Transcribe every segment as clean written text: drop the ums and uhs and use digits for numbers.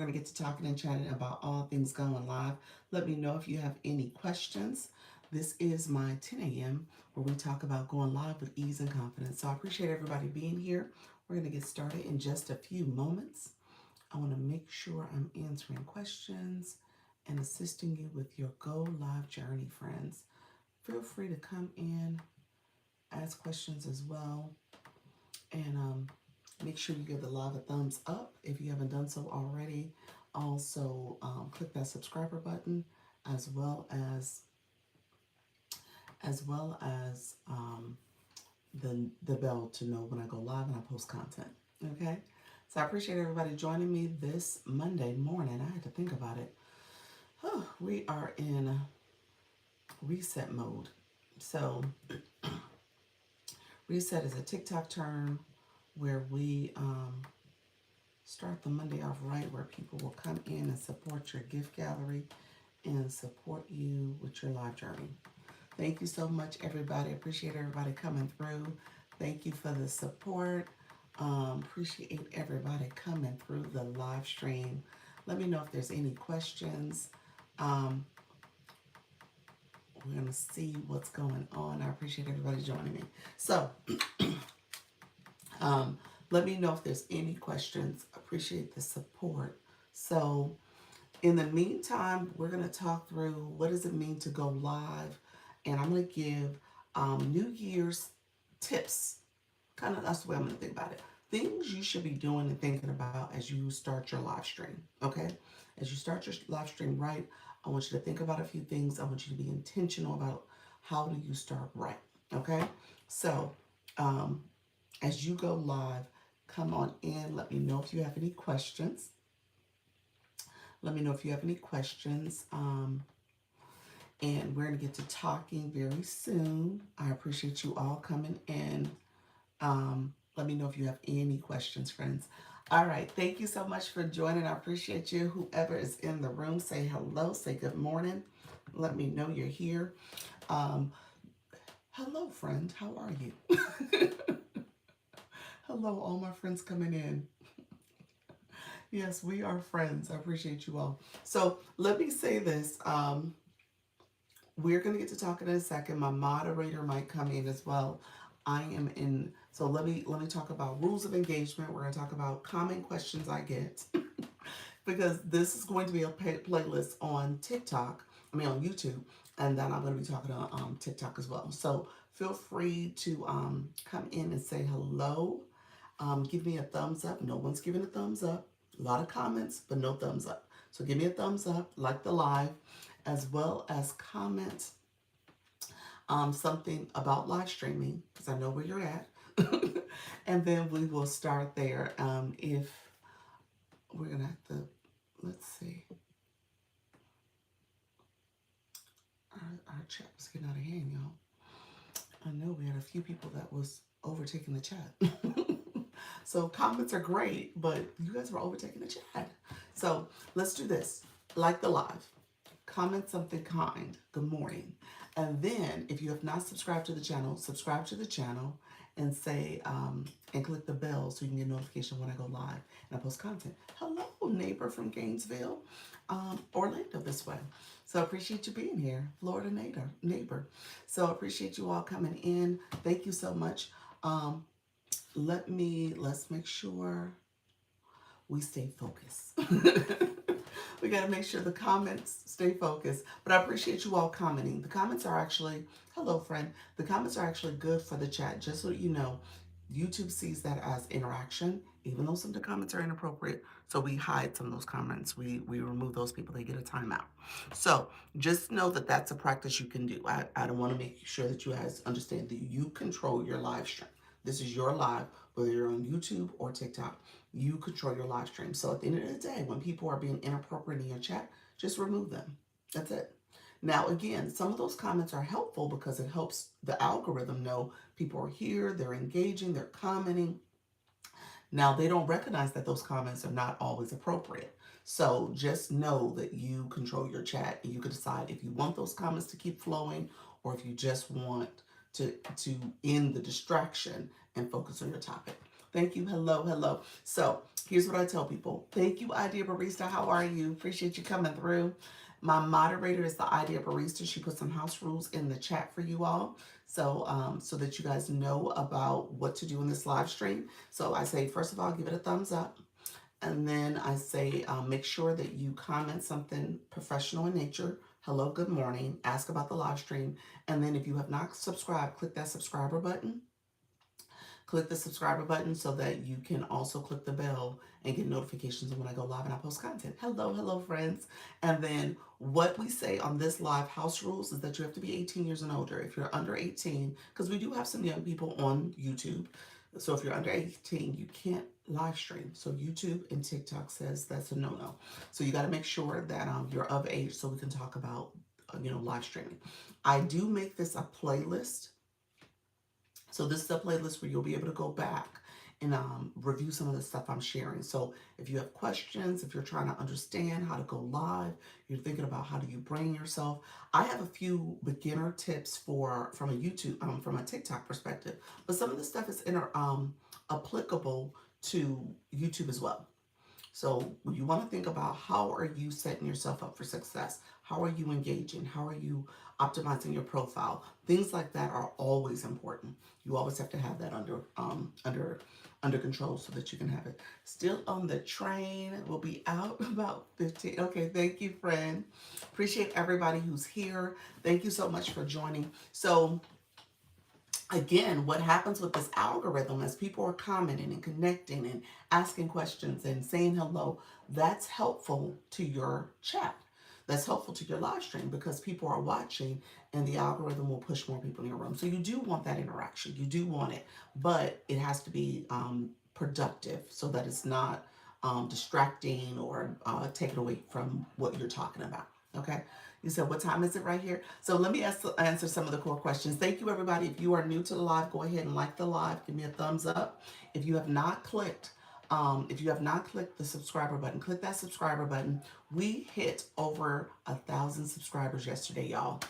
going to get to talking and chatting about all things going live. Let me know if you have any questions. This is my 10 a.m. where we talk about going live with ease and confidence. So I appreciate everybody being here. We're going to get started in just a few moments. I want to make sure I'm answering questions and assisting you with your Go Live journey, friends. Feel free to come in, ask questions as well, and make sure you give the live a thumbs up if you haven't done so already. Also, click that subscriber button as well as the bell to know when I go live and I post content. Okay, so I appreciate everybody joining me this Monday morning. I had to think about it. Oh, we are in reset mode. So reset is a TikTok term where we start the Monday off right, where people will come in and support your gift gallery and support you with your live journey. Thank you so much, everybody. Appreciate everybody coming through. Thank you for the support. Appreciate everybody coming through the live stream. Let me know if there's any questions. Um, we're going to see what's going on. I appreciate everybody joining me. So, um, let me know if there's any questions. Appreciate the support. So, in the meantime, we're going to talk through what does it mean to go live, and I'm going to give New Year's tips. Kind of that's the way I'm going to think about it. Things you should be doing and thinking about as you start your live stream. Okay, as you start your live stream, right? I want you to think about a few things. I want you to be intentional about how do you start right. Okay, so um, as you go live, come on in. Let me know if you have any questions. Let me know if you have any questions. And we're going to get to talking very soon. I appreciate you all coming in. Let me know if you have any questions, friends. All right. Thank you so much for joining. I appreciate you. Whoever is in the room, say hello, say good morning. Let me know you're here. Um, Hello, friend. How are you? Hello, all my friends coming in. Yes, we are friends. I appreciate you all. So let me say this. We're going to get to talking in a second. My moderator might come in as well. I am in. So let me talk about rules of engagement. We're going to talk about common questions I get because this is going to be a playlist on TikTok. I mean on YouTube, and then I'm going to be talking on TikTok as well. So feel free to come in and say hello. Give me a thumbs up. No one's giving a thumbs up. A lot of comments, but no thumbs up. So give me a thumbs up, like the live, as well as comment something about live streaming, because I know where you're at. And then we will start there. If we're going to have to, let's see. Our chat was getting out of hand, y'all. I know we had a few people that was overtaking the chat. So comments are great, but you guys were overtaking the chat. So let's do this. Like the live. Comment something kind. Good morning. And then if you have not subscribed to the channel, subscribe to the channel and say, and click the bell so you can get notification when I go live and I post content. Hello, neighbor from Gainesville, Orlando this way. So I appreciate you being here, Florida neighbor. So I appreciate you all coming in. Thank you so much. Let's make sure we stay focused. We got to make sure the comments stay focused. But I appreciate you all commenting. The comments are actually, hello friend, the comments are actually good for the chat. Just so you know, YouTube sees that as interaction, even though some of the comments are inappropriate. So we hide some of those comments. We remove those people, they get a timeout. So just know that that's a practice you can do. I don't want to make sure that you guys understand that you control your live stream. This is your live, whether you're on YouTube or TikTok. You control your live stream. So at the end of the day, when people are being inappropriate in your chat, just remove them. That's it. Now, again, some of those comments are helpful because it helps the algorithm know people are here, they're engaging, they're commenting. Now, they don't recognize that those comments are not always appropriate. So just know that you control your chat and you can decide if you want those comments to keep flowing or if you just want to end the distraction and focus on your topic. Thank you. Hello, hello. So here's what I tell people. Thank you, Idea Barista. How are you? Appreciate you coming through. My moderator is the Idea Barista. She put some house rules in the chat for you all. So that you guys know about what to do in this live stream. So I say, first of all, give it a thumbs up. And then I say, make sure that you comment something professional in nature. Hello, good morning. Ask about the live stream. And then if you have not subscribed, click that subscriber button. Click the subscriber button so that you can also click the bell and get notifications when I go live and I post content. Hello, hello, friends. And then what we say on this live house rules is that you have to be 18 years and older. If you're under 18, because we do have some young people on YouTube. So if you're under 18, you can't live stream. So YouTube and TikTok says that's a no-no. So you got to make sure that you're of age so we can talk about, live streaming. I do make this a playlist. So this is a playlist where you'll be able to go back and review some of the stuff I'm sharing. So if you have questions, if you're trying to understand how to go live, you're thinking about how do you brand yourself, I have a few beginner tips from a YouTube, from a TikTok perspective. But some of the stuff is applicable to YouTube as well. So you want to think about how are you setting yourself up for success? How are you engaging? How are you optimizing your profile? Things like that are always important. You always have to have that under control so that you can have it. Still on the train. We'll be out about 15. Okay, thank you, friend. Appreciate everybody who's here. Thank you so much for joining. So again, what happens with this algorithm as people are commenting and connecting and asking questions and saying hello, that's helpful to your chat. That's helpful to your live stream because people are watching and the algorithm will push more people in your room. So you do want that interaction. You do want it, but it has to be productive so that it's not distracting or taken away from what you're talking about. Okay. You said, what time is it right here? So let me answer some of the core questions. Thank you, everybody. If you are new to the live, go ahead and like the live. Give me a thumbs up. If you have not clicked the subscriber button, click that subscriber button. We hit over 1,000 subscribers yesterday, y'all.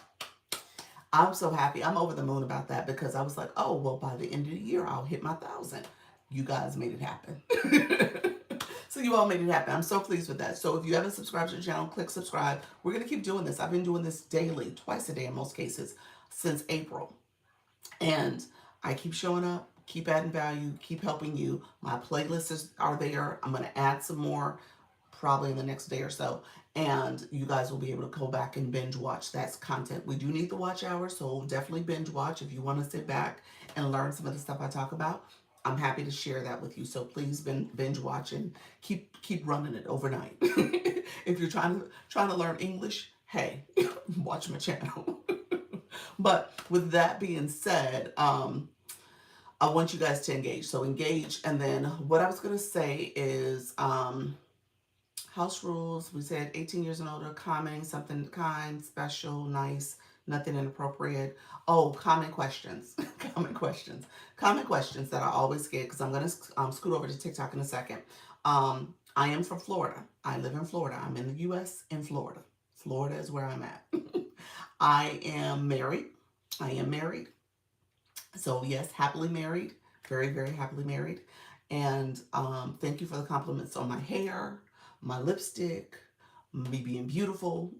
I'm so happy. I'm over the moon about that because I was like, oh, well, by the end of the year, I'll hit my 1,000. You guys made it happen. So you all made it happen. I'm so pleased with that. So if you haven't subscribed to the channel, click subscribe. We're going to keep doing this. I've been doing this daily, twice a day in most cases, since April. And I keep showing up, keep adding value, keep helping you. My playlists are there. I'm going to add some more probably in the next day or so. And you guys will be able to go back and binge watch that content. We do need the watch hour, so definitely binge watch if you want to sit back and learn some of the stuff I talk about. I'm happy to share that with you. So please binge watch and keep running it overnight. If you're trying to learn English, hey, watch my channel. But with that being said, I want you guys to engage. So engage, and then what I was gonna say is house rules. We said 18 years and older, commenting something kind, special, nice, nothing inappropriate. Oh, comment questions. Comment questions that I always get because I'm going to scoot over to TikTok in a second. I am from Florida. I live in Florida. I'm in the U.S. in Florida. Florida is where I'm at. I am married. So yes, happily married. Very, very happily married. And thank you for the compliments on my hair, my lipstick, me being beautiful.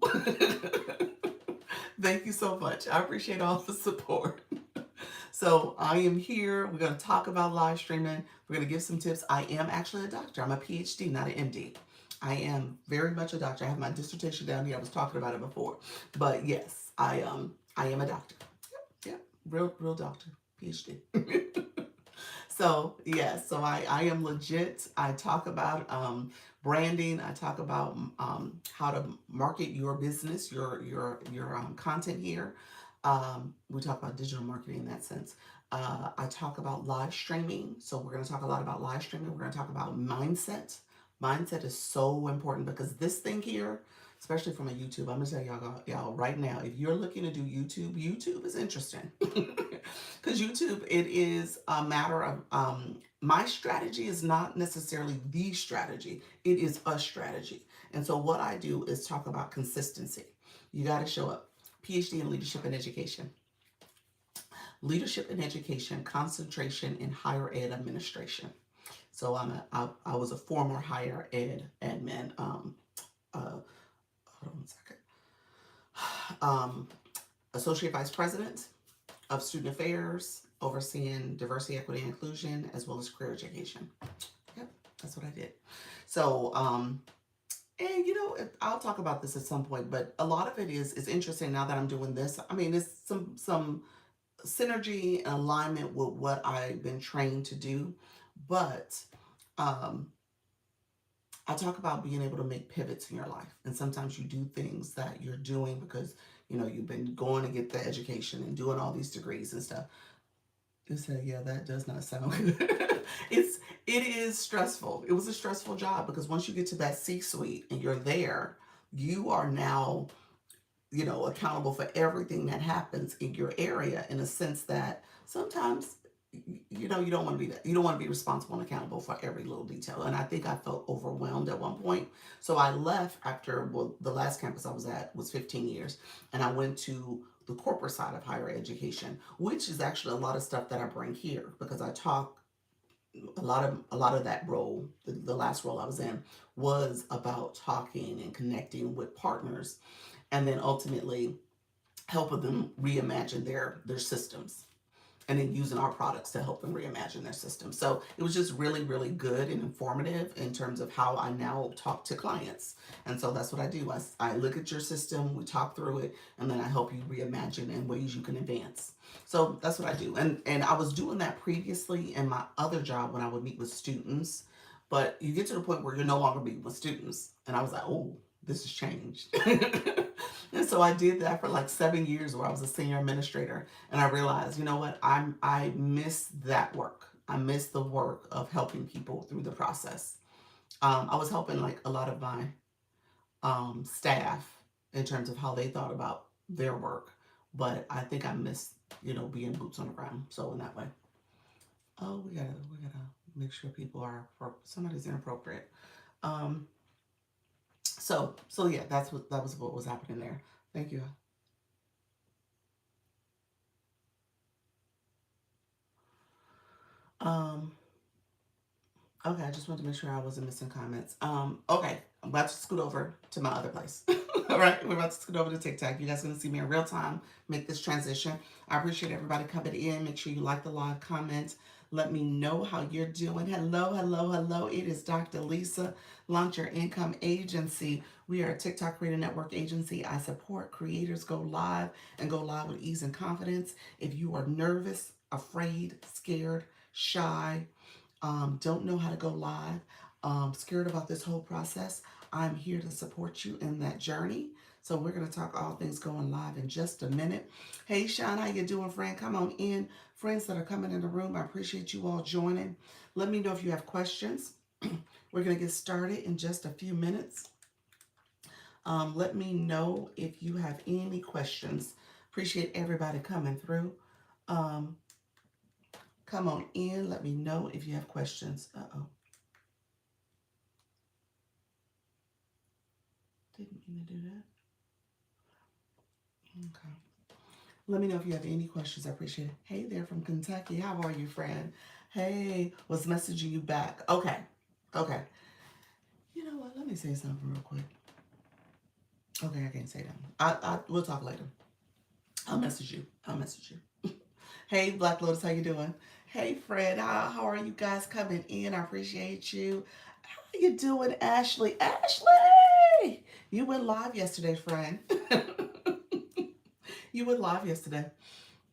Thank you so much. I appreciate all the support. So I am here. We're going to talk about live streaming. We're going to give some tips. I am actually a doctor. I'm a PhD, not an MD. I am very much a doctor. I have my dissertation down here. I was talking about it before. But yes, I am a doctor. Yep. Real doctor. PhD. So yes, so I am legit. I talk about branding. I talk about how to market your business, your content here. We talk about digital marketing in that sense. I talk about live streaming. So we're going to talk a lot about live streaming. We're going to talk about mindset. Mindset is so important because this thing here, especially from a YouTube, I'm going to tell y'all right now, if you're looking to do YouTube, YouTube is interesting. Because YouTube, it is a matter of, my strategy is not necessarily the strategy. It is a strategy. And so what I do is talk about consistency. You got to show up. PhD in Leadership and Education. Leadership and Education, concentration in higher ed administration. So I was a former higher ed admin. Hold on one second. Associate vice president of student affairs, overseeing diversity, equity, and inclusion, as well as career education. Yep, that's what I did. So, and I'll talk about this at some point, but a lot of it is interesting now that I'm doing this. I mean, it's some synergy and alignment with what I've been trained to do, but um, I talk about being able to make pivots in your life, and sometimes you do things that you're doing because you've been going to get the education and doing all these degrees and stuff. You say, yeah, that does not sound good. It is stressful. It was a stressful job because once you get to that C-suite and you're there, you are now, accountable for everything that happens in your area in a sense that sometimes, you don't want to be that. You don't want to be responsible and accountable for every little detail. And I think I felt overwhelmed at one point. So I left after, well, the last campus I was at was 15 years, and I went to the corporate side of higher education, which is actually a lot of stuff that I bring here because I talk a lot of that role, the last role I was in, was about talking and connecting with partners, and then ultimately helping them reimagine their systems, and then using our products to help them reimagine their system. So it was just really, really good and informative in terms of how I now talk to clients. And so that's what I do. I look at your system, we talk through it, and then I help you reimagine in ways you can advance. So that's what I do. And I was doing that previously in my other job when I would meet with students. But you get to the point where you're no longer meeting with students. And I was like, oh, this has changed. And so I did that for like 7 years where I was a senior administrator. And I realized, you know what, I miss that work. I miss the work of helping people through the process. I was helping like a lot of my staff in terms of how they thought about their work. But I think I missed, being boots on the ground. So in that way. Oh, we gotta make sure people are somebody's inappropriate. Um, so yeah, that was what was happening there. Thank you. Um, okay, I just wanted to make sure I wasn't missing comments. Okay, I'm about to scoot over to my other place. All right, we're about to scoot over to TikTok. You guys are gonna see me in real time make this transition. I appreciate everybody coming in. Make sure you like the live, comment. Let me know how you're doing. Hello, hello, hello. It is Dr. Lisa, Launch Your Income Agency. We are a TikTok Creator Network agency. I support creators go live and go live with ease and confidence. If you are nervous, afraid, scared, shy, don't know how to go live, scared about this whole process, I'm here to support you in that journey. So we're going to talk all things going live in just a minute. Hey, Sean, how you doing, friend? Come on in. Friends that are coming in the room, I appreciate you all joining. Let me know if you have questions. We're going to get started in just a few minutes. Let me know if you have any questions. Appreciate everybody coming through. Um, Come on in. Let me know if you have questions. Uh-oh. Didn't mean to do that. Okay. Let me know if you have any questions. I appreciate it. Hey there from Kentucky. How are you, friend? Hey, was messaging you back. Okay. Okay. You know what? Let me say something real quick. Okay, I can't say that. We'll talk later. I'll message you. I'll message you. Hey, Black Lotus, how you doing? Hey, Fred, how are you guys coming in? I appreciate you. How you doing, Ashley? Ashley, you went live yesterday, friend. You went live yesterday.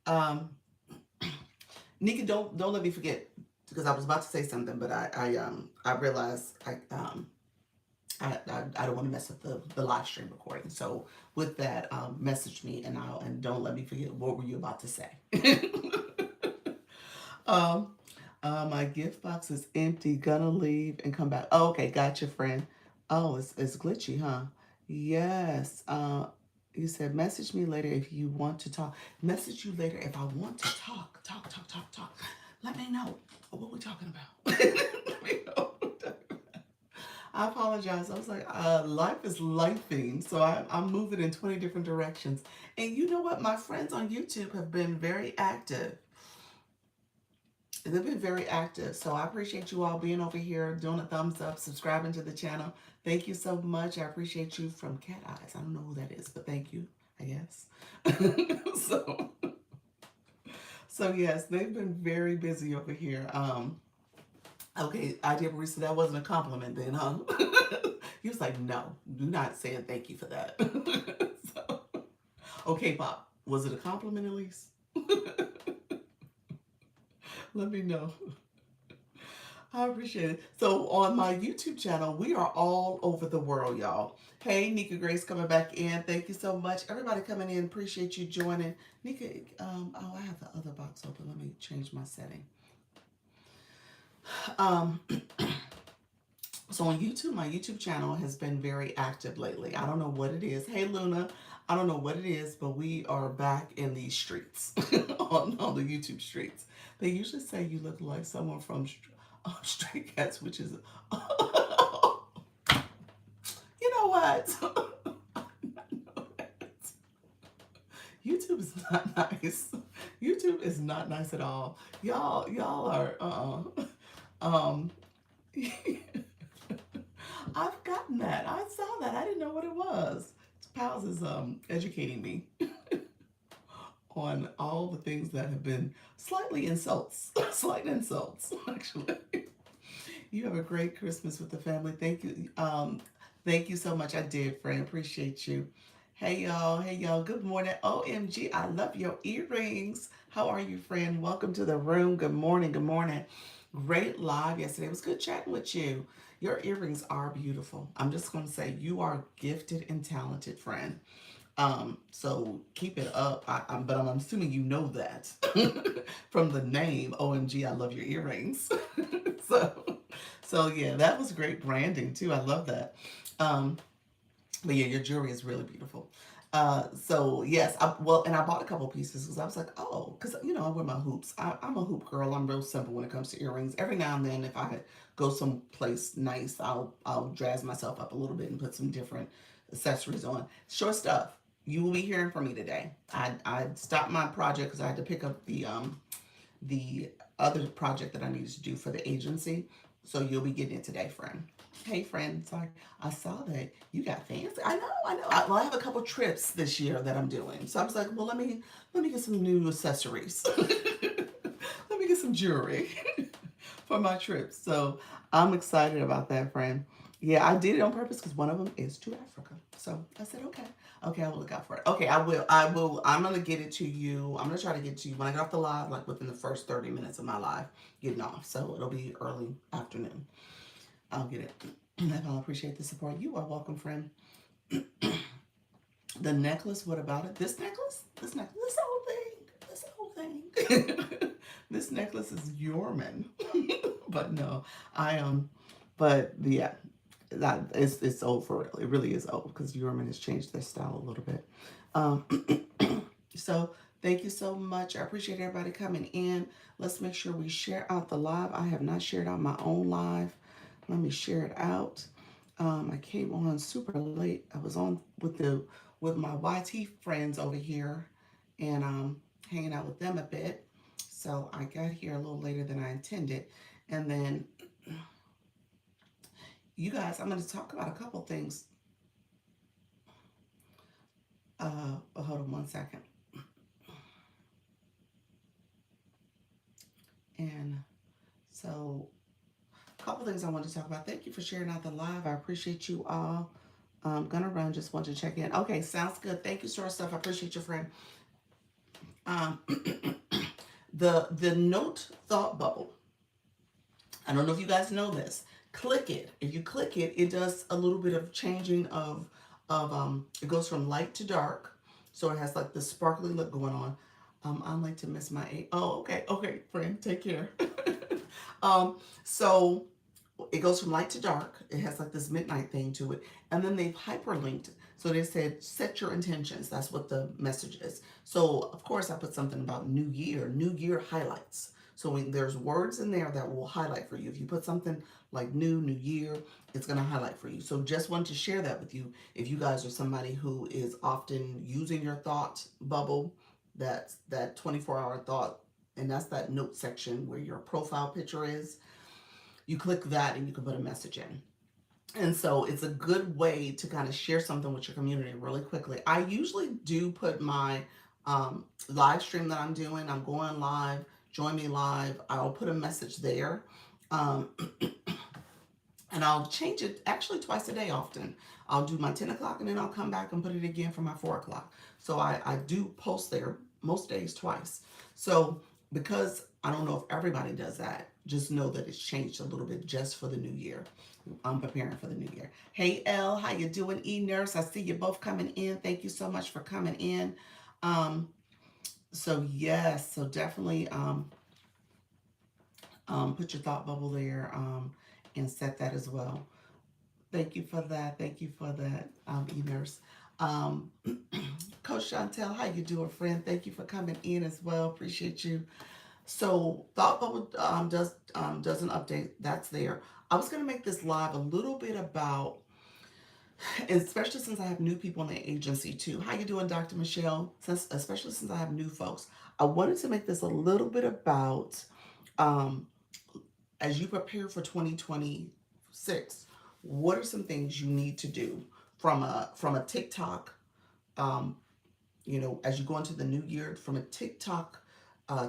Um, Nika, don't let me forget because I was about to say something, but I realized I don't want to mess up the live stream recording. So with that, message me and don't let me forget what were you about to say. um, my gift box is empty. Gonna leave and come back. Oh, okay, gotcha, friend. Oh, it's glitchy, huh? Yes. You said message me later if you want to talk. Message you later if I want to talk. Talk. Let me know what we're talking about. Let me know. I apologize. I was like, life is lifing. So I'm moving in 20 different directions. And you know what? My friends on YouTube have been very active. they've been very active. So I appreciate you all being over here, doing a thumbs up, subscribing to the channel. Thank you so much. I appreciate you from Cat Eyes. I don't know who that is, but thank you, I guess. so so yes, they've been very busy over here. Okay, Idea Barista, that wasn't a compliment then, huh? He was like, no, do not say a thank you for that. So, okay, Pop, was it a compliment at least? Let me know. I appreciate it. So on my YouTube channel, we are all over the world, y'all. Hey, Nika Grace coming back in. Thank you so much. Everybody coming in. Appreciate you joining. Nika, oh, I have the other box open. Let me change my setting. Um, so on YouTube, my YouTube channel has been very active lately. I don't know what it is. Hey, Luna. I don't know what it is, but we are back in these streets, on the YouTube streets. They usually say you look like someone from Stray Cats, which is, you know what? YouTube is not nice. YouTube is not nice at all. Y'all are, um, I've gotten that. I saw that. I didn't know what it was. Pals is educating me on all the things that have been slightly insults, slight insults, actually. You have a great Christmas with the family. Thank you. Thank you so much. I did, friend. Appreciate you. Hey y'all. Hey y'all. Good morning. OMG. I love your earrings. How are you, friend? Welcome to the room. Good morning. Good morning. Great live yesterday. It was good chatting with you. Your earrings are beautiful. I'm just going to say you are gifted and talented, friend. So keep it up. But I'm assuming you know that from the name. OMG, I love your earrings. so, so yeah, that was great branding too. I love that. But yeah, your jewelry is really beautiful. So yes, and I bought a couple pieces because I was like, oh, because I wear my hoops. I'm a hoop girl. I'm real simple when it comes to earrings. Every now and then, if I go someplace nice, I'll dress myself up a little bit and put some different accessories on. Short stuff. You will be hearing from me today. I stopped my project because I had to pick up the other project that I needed to do for the agency. So you'll be getting it today, friend. Hey, friend. Sorry, I saw that you got fancy. I know. Well, I have a couple trips this year that I'm doing, so I was like, well, let me get some new accessories. Let me get some jewelry for my trips. So I'm excited about that, friend. Yeah, I did it on purpose because one of them is to Africa. So I said, okay, I will look out for it. Okay, I will. I'm gonna get it to you. I'm gonna try to get it to you when I get off the live, like within the first 30 minutes of my live getting off. So it'll be early afternoon. I'll get it. I'll appreciate the support. You are welcome, friend. The necklace, what about it? This necklace? This whole thing. This necklace is Yorman. But no, but yeah, it's old for real. It really is old because Yorman has changed their style a little bit. So thank you so much. I appreciate everybody coming in. Let's make sure we share out the live. I have not shared out my own live. Let me share it out. I came on super late. I was on with my YT friends over here and hanging out with them a bit. So I got here a little later than I intended. And then you guys, I'm going to talk about a couple things. Hold on one second. And so a couple things I want to talk about. Thank you for sharing out the live. I appreciate you all. Gonna run, just want to check in. Okay, sounds good. Thank you, Short Stuff. I appreciate your friend. The note thought bubble. I don't know if you guys know this. Click it. If you click it, it does a little bit of changing of it goes from light to dark. So it has like the sparkly look going on. I like to miss my eight. Oh, okay, friend, take care. So it goes from light to dark. It has like this midnight thing to it. And then they've hyperlinked. So they said, set your intentions. That's what the message is. So of course I put something about New Year highlights. So there's words in there that will highlight for you. If you put something like New Year, it's going to highlight for you. So just wanted to share that with you. If you guys are somebody who is often using your thought bubble, that 24-hour thought And that's that note section where your profile picture is. You click that and you can put a message in. And so it's a good way to kind of share something with your community really quickly. I usually do put my live stream that I'm doing, I'm going live, join me live. I'll put a message there. Um, and I'll change it actually twice a day often. I'll do my 10 o'clock and then I'll come back and put it again for my 4 o'clock. So I do post there most days twice. So because I don't know if everybody does that, just know that it's changed a little bit just for the new year. I'm preparing for the new year. Hey Elle, how you doing? E-Nurse, I see you both coming in. Thank you so much for coming in. So yes, so definitely put your thought bubble there and set that as well. Thank you for that. Thank you for that, E-Nurse. Coach Chantel, how you doing, friend? Thank you for coming in as well. Appreciate you. So Thought Bubble does an update. That's there. I was going to make this live a little bit about, especially since I have new people in the agency too. How you doing, Dr. Michelle? Especially since I have new folks. I wanted to make this a little bit about, as you prepare for 2026, what are some things you need to do from a TikTok, as you go into the new year, from a TikTok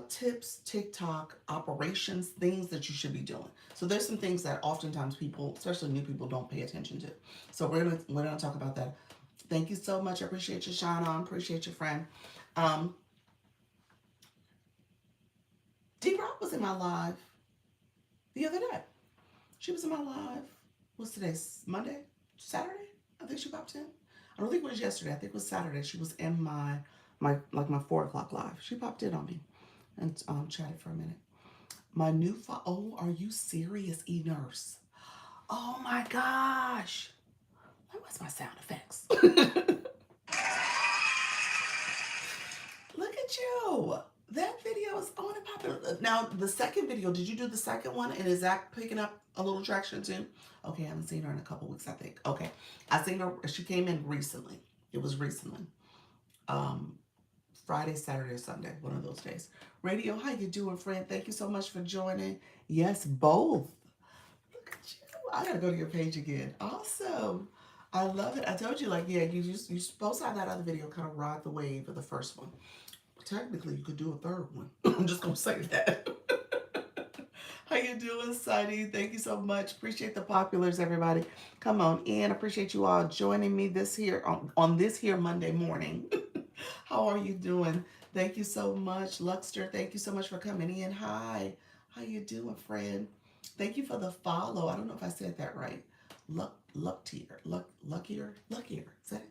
tips, TikTok operations, things that you should be doing. So there's some things that oftentimes people, especially new people, don't pay attention to. So we're gonna talk about that. Thank you so much. I appreciate you, Shauna. Appreciate your friend. D Rock was in my live the other day. She was in my live. What's today? Monday? Saturday? I think she popped in. I don't think it was yesterday. I think it was Saturday. She was in my 4 o'clock live. She popped in on me and chatted for a minute. My new oh, are you serious, E-Nurse? Oh my gosh. Where's my sound effects? Look at you. That video is on and popular. Now, the second video, did you do the second one? And is that picking up a little traction too? Okay, I haven't seen her in a couple weeks, I think. Okay, I seen her. She came in recently. It was recently. Friday, Saturday, or Sunday, one of those days. Radio, how you doing, friend? Thank you so much for joining. Yes, both. Look at you. I gotta go to your page again. Awesome. I love it. I told you, you're supposed to have that other video kind of ride the wave of the first one. Technically, you could do a third one. I'm just gonna say that. How you doing, Sunny? Thank you so much. Appreciate the populars, everybody. Come on in. Appreciate you all joining me this here on this here Monday morning. How are you doing? Thank you so much, Luxter. Thank you so much for coming in. Hi. How you doing, friend? Thank you for the follow. I don't know if I said that right. Luckier. Is that it?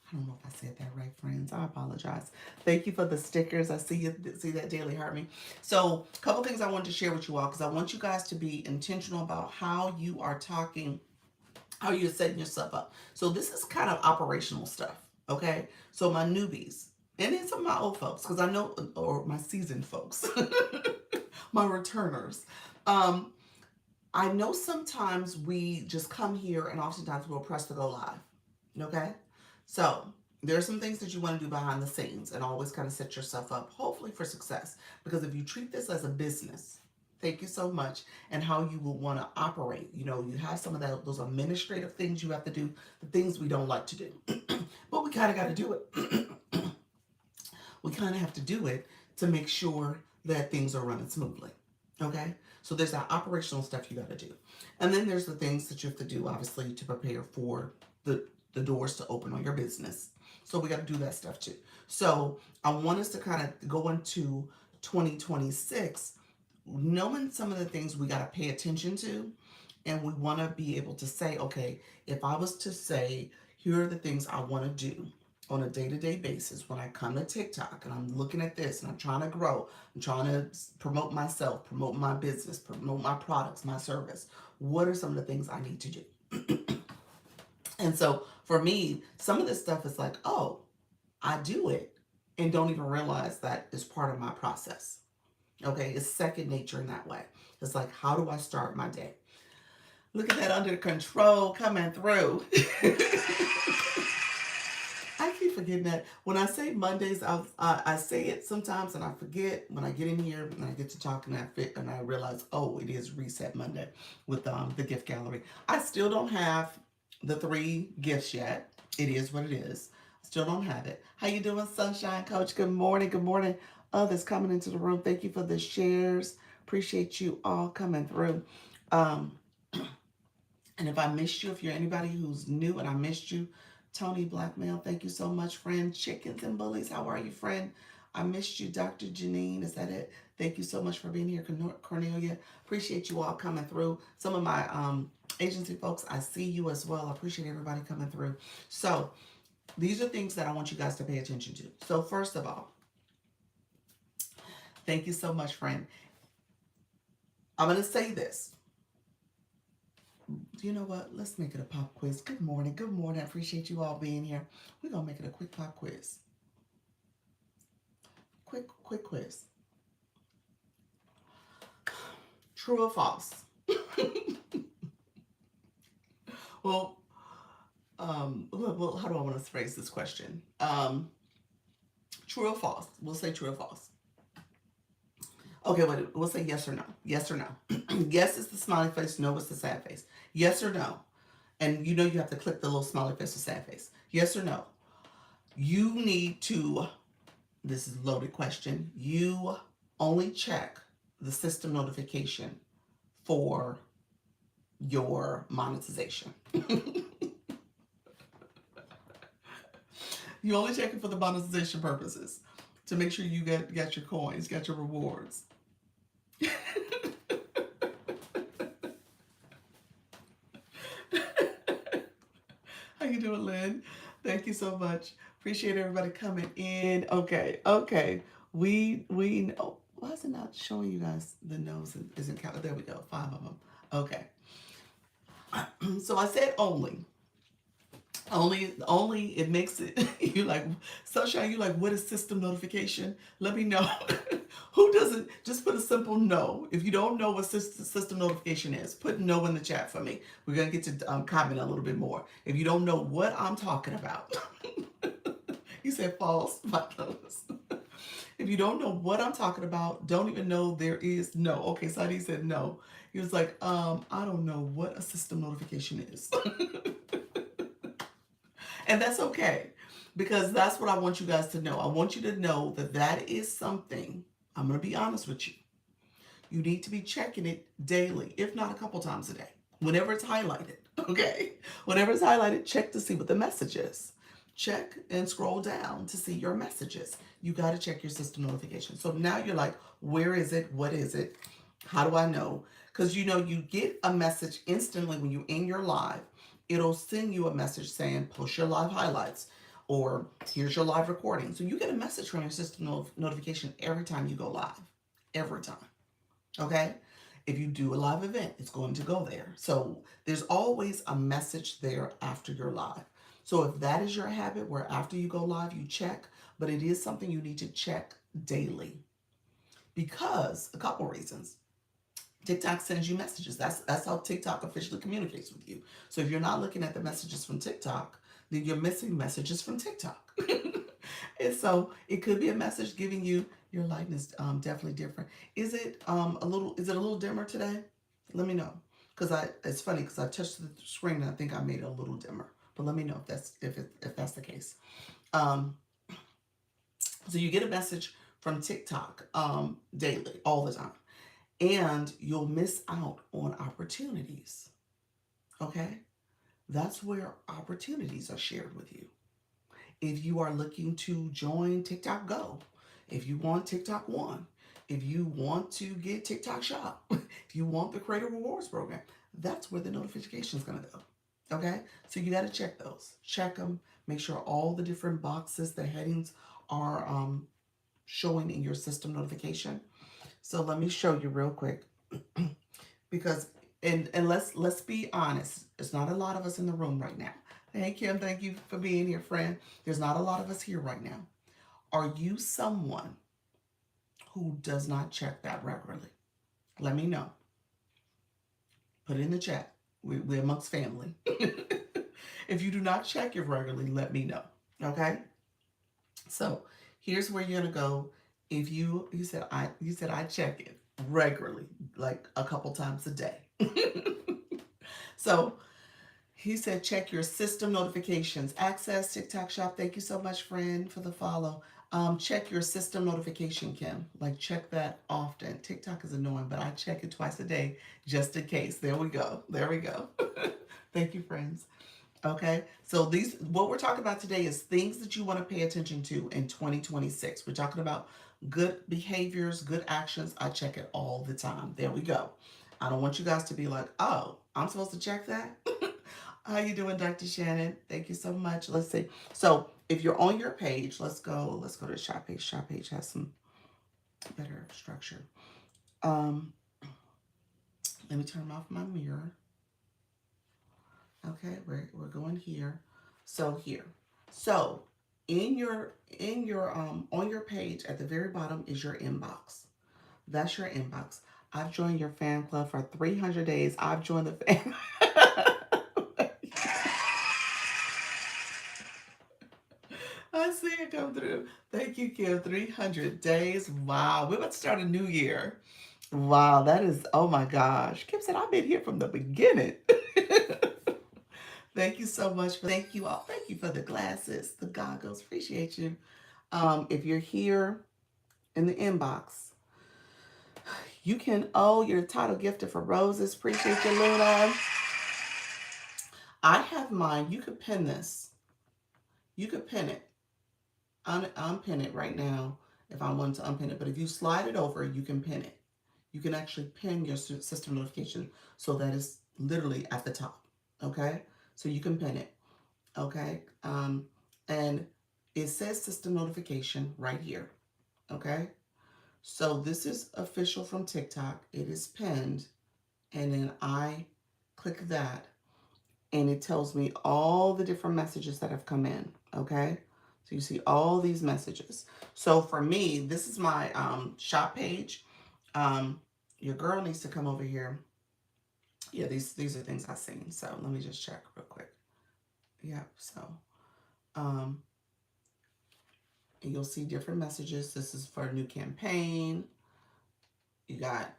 I don't know if I said that right, friends. I apologize. Thank you for the stickers. I see that daily heart me. So a couple things I wanted to share with you all, because I want you guys to be intentional about how you are talking, how you're setting yourself up. So this is kind of operational stuff, okay? So my newbies, and then some of my old folks, because I know, or my seasoned folks, my returners. I know sometimes we just come here and oftentimes we'll press to go live, okay? So there are some things that you want to do behind the scenes and always kind of set yourself up, hopefully for success. Because if you treat this as a business, thank you so much, and how you will want to operate. You have some of those administrative things you have to do, the things we don't like to do. But we kind of got to do it. We kind of have to do it to make sure that things are running smoothly. Okay? So there's that operational stuff you got to do. And then there's the things that you have to do, obviously, to prepare for the doors to open on your business. So we got to do that stuff too. So I want us to kind of go into 2026 knowing some of the things we got to pay attention to. And we want to be able to say, okay, if I was to say, here are the things I want to do on a day-to-day basis when I come to TikTok and I'm looking at this and I'm trying to grow, I'm trying to promote myself, promote my business, promote my products, my service. What are some of the things I need to do? And so for me, some of this stuff is like, oh, I do it and don't even realize that is part of my process. Okay, it's second nature in that way. It's like, how do I start my day? Look at that under control coming through. I keep forgetting getting at. When I say Mondays, I say it sometimes and I forget when I get in here and I get to talk and I realize, oh, it is Reset Monday with the gift gallery. I still don't have the 3 gifts yet. It is what it is. Still don't have it. How you doing, Sunshine Coach? Good morning. Good morning. Others coming into the room. Thank you for the shares. Appreciate you all coming through. Um, and if I missed you, if you're anybody who's new and I missed you, Tony Blackmail, thank you so much, friend. Chickens and Bullies, how are you, friend? I missed you, Dr. Janine. Is that it? Thank you so much for being here, Cornelia. Appreciate you all coming through. Some of my agency folks, I see you as well. I appreciate everybody coming through. So these are things that I want you guys to pay attention to. So first of all, thank you so much, friend. I'm going to say this. You know what? Let's make it a pop quiz. Good morning. Good morning. I appreciate you all being here. We're going to make it a quick pop quiz. Quick quiz. True or false? Well, how do I want to phrase this question? True or false? We'll say true or false. Okay, we'll say yes or no. Yes or no. Yes is the smiley face. No is the sad face. Yes or no. And you know you have to click the little smiley face or sad face. Yes or no. You need to, this is a loaded question, you only check the system notification for your monetization. You only check it for the monetization purposes to make sure you got your coins, got your rewards. How you doing, Lynn? Thank you so much. Appreciate everybody coming in. Okay. We know. Why is it not showing you guys the nose isn't counted? There we go. 5 of them. Okay. So I said only. Only it makes it, you like, Sunshine, you like, what is system notification? Let me know. Who doesn't, just put a simple no. If you don't know what system notification is, put no in the chat for me. We're going to get to comment a little bit more. If you don't know what I'm talking about, you said false, my nose. If you don't know what I'm talking about, don't even know there is no. Okay, Sadi said no. He was like, I don't know what a system notification is. And that's okay, because that's what I want you guys to know. I want you to know that that is something, I'm going to be honest with you. You need to be checking it daily, if not a couple times a day, whenever it's highlighted, okay? Whenever it's highlighted, check to see what the message is. Check and scroll down to see your messages. You got to check your system notification. So now you're like, where is it? What is it? How do I know? Because you know, you get a message instantly when you're in your live. It'll send you a message saying, post your live highlights, or here's your live recording. So you get a message from your system notification every time you go live. Every time. Okay? If you do a live event, it's going to go there. So there's always a message there after you're live. So if that is your habit, where after you go live, you check, but it is something you need to check daily. Because a couple reasons. TikTok sends you messages. That's how TikTok officially communicates with you. So if you're not looking at the messages from TikTok, then you're missing messages from TikTok. And so it could be a message giving you your lighting is definitely different. Is it a little dimmer today? Let me know, because it's funny because I touched the screen and I think I made it a little dimmer. But let me know if that's the case. So you get a message from TikTok daily, all the time. And you'll miss out on opportunities. Okay? That's where opportunities are shared with you. If you are looking to join TikTok Go, if you want TikTok One, if you want to get TikTok Shop, if you want the Creator Rewards Program, that's where the notification is going to go. Okay? So you got to check those. Check them. Make sure all the different boxes, the headings are showing in your system notification. So let me show you real quick, because and let's be honest, there's not a lot of us in the room right now. Hey Kim, thank you for being here, friend. There's not a lot of us here right now. Are you someone who does not check that regularly? Let me know. Put it in the chat. We're amongst family. If you do not check it regularly, let me know. Okay? So here's where you're gonna go. If you said I check it regularly, like a couple times a day. So he said, check your system notifications. Access TikTok Shop. Thank you so much, friend, for the follow. Check your system notification, Kim. Like, check that often. TikTok is annoying, but I check it twice a day just in case. There we go. There we go. Thank you, friends. Okay, so what we're talking about today is things that you want to pay attention to in 2026. We're talking about good behaviors, good actions. I check it all the time. There we go. I don't want you guys to be like, oh, I'm supposed to check that. How you doing, Dr. Shannon? Thank you so much. Let's see. So if you're on your page, let's go to the shop page. Shop page has some better structure. Um, Let me turn off my mirror. Okay, we're going here. So here. So in your on your page at the very bottom is your inbox. That's your inbox. I've joined your fan club for 300 days. I've joined the fan. I see it come through. Thank you, Kim. 300 days. Wow. We're about to start a new year. Wow, that is, oh my gosh. Kim said, I've been here from the beginning. Thank you so much. Thank you all. Thank you for the glasses, the goggles. Appreciate you. If you're here in the inbox, you can, oh, your title gifted for roses. Appreciate you, Luna. I have mine. You could pin this. You could pin it. Unpin it right now if I wanted to unpin it. But if you slide it over, you can pin it. You can actually pin your system notification so that it's literally at the top. Okay? So you can pin it. Okay? And it says system notification right here. Okay? So this is official from TikTok. It is pinned. And then I click that and it tells me all the different messages that have come in. Okay? So you see all these messages. So for me, this is my shop page. Your girl needs to come over here. Yeah, these are things I've seen. So let me just check real quick. Yeah, so and you'll see different messages. This is for a new campaign. You got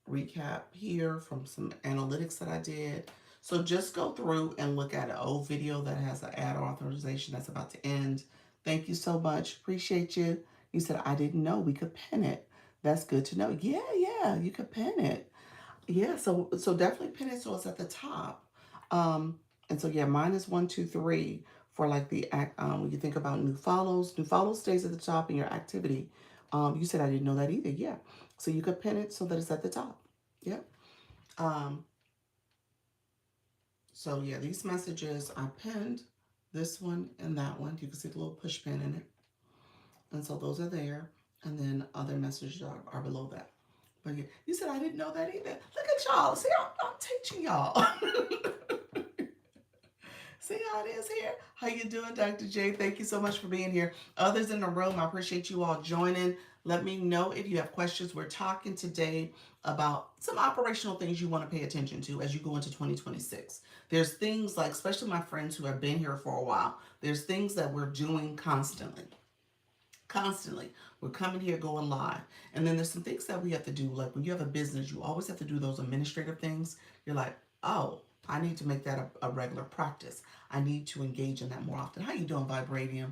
recap here from some analytics that I did. So just go through and look at an old video that has an ad authorization that's about to end. Thank you so much. Appreciate you. You said, I didn't know we could pin it. That's good to know. Yeah, you could pin it. Yeah, so definitely pin it so it's at the top. And so yeah, mine is 1, 2, 3 for like the when you think about new follows. New follows stays at the top in your activity. You said I didn't know that either. Yeah. So you could pin it so that it's at the top. Yep. So yeah, these messages I pinned, this one and that one. You can see the little push pin in it. And so those are there. And then other messages are below that. But yeah, you said I didn't know that either. Look at y'all. See, I'm teaching y'all. See how it is here? How you doing, Dr. J? Thank you so much for being here. Others in the room, I appreciate you all joining. Let me know if you have questions. We're talking today about some operational things you want to pay attention to as you go into 2026. There's things like, especially my friends who have been here for a while, there's things that we're doing constantly. We're coming here going live. And then there's some things that we have to do. Like when you have a business, you always have to do those administrative things. You're like, oh, I need to make that a regular practice. I need to engage in that more often. How you doing, Vibranium?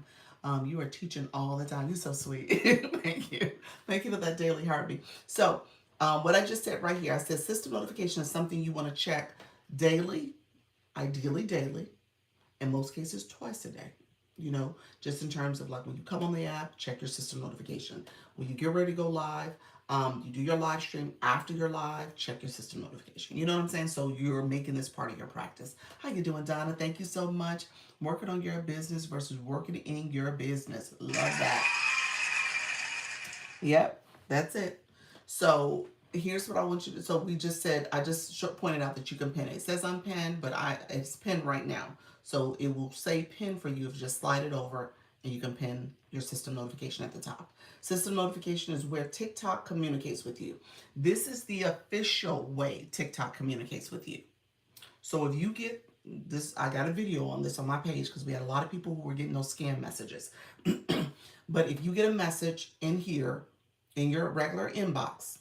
You are teaching all the time. You're so sweet. Thank you. Thank you for that daily heartbeat. So what I just said right here, I said system notification is something you want to check daily, ideally daily, in most cases twice a day. You know, just in terms of like when you come on the app, check your system notification. When you get ready to go live, you do your live stream. After your live, check your system notification. You know what I'm saying? So you're making this part of your practice. How you doing, Donna? Thank you so much. Working on your business versus working in your business. Love that. Yep, that's it. So here's what I want you to. So we just said I just pointed out that you can pin it. It says unpinned, but it's pinned right now. So it will say pin for you if you just slide it over and you can pin your system notification at the top. System notification is where TikTok communicates with you. This is the official way TikTok communicates with you. So if you get this, I got a video on this on my page because we had a lot of people who were getting those scam messages. But if you get a message in here in your regular inbox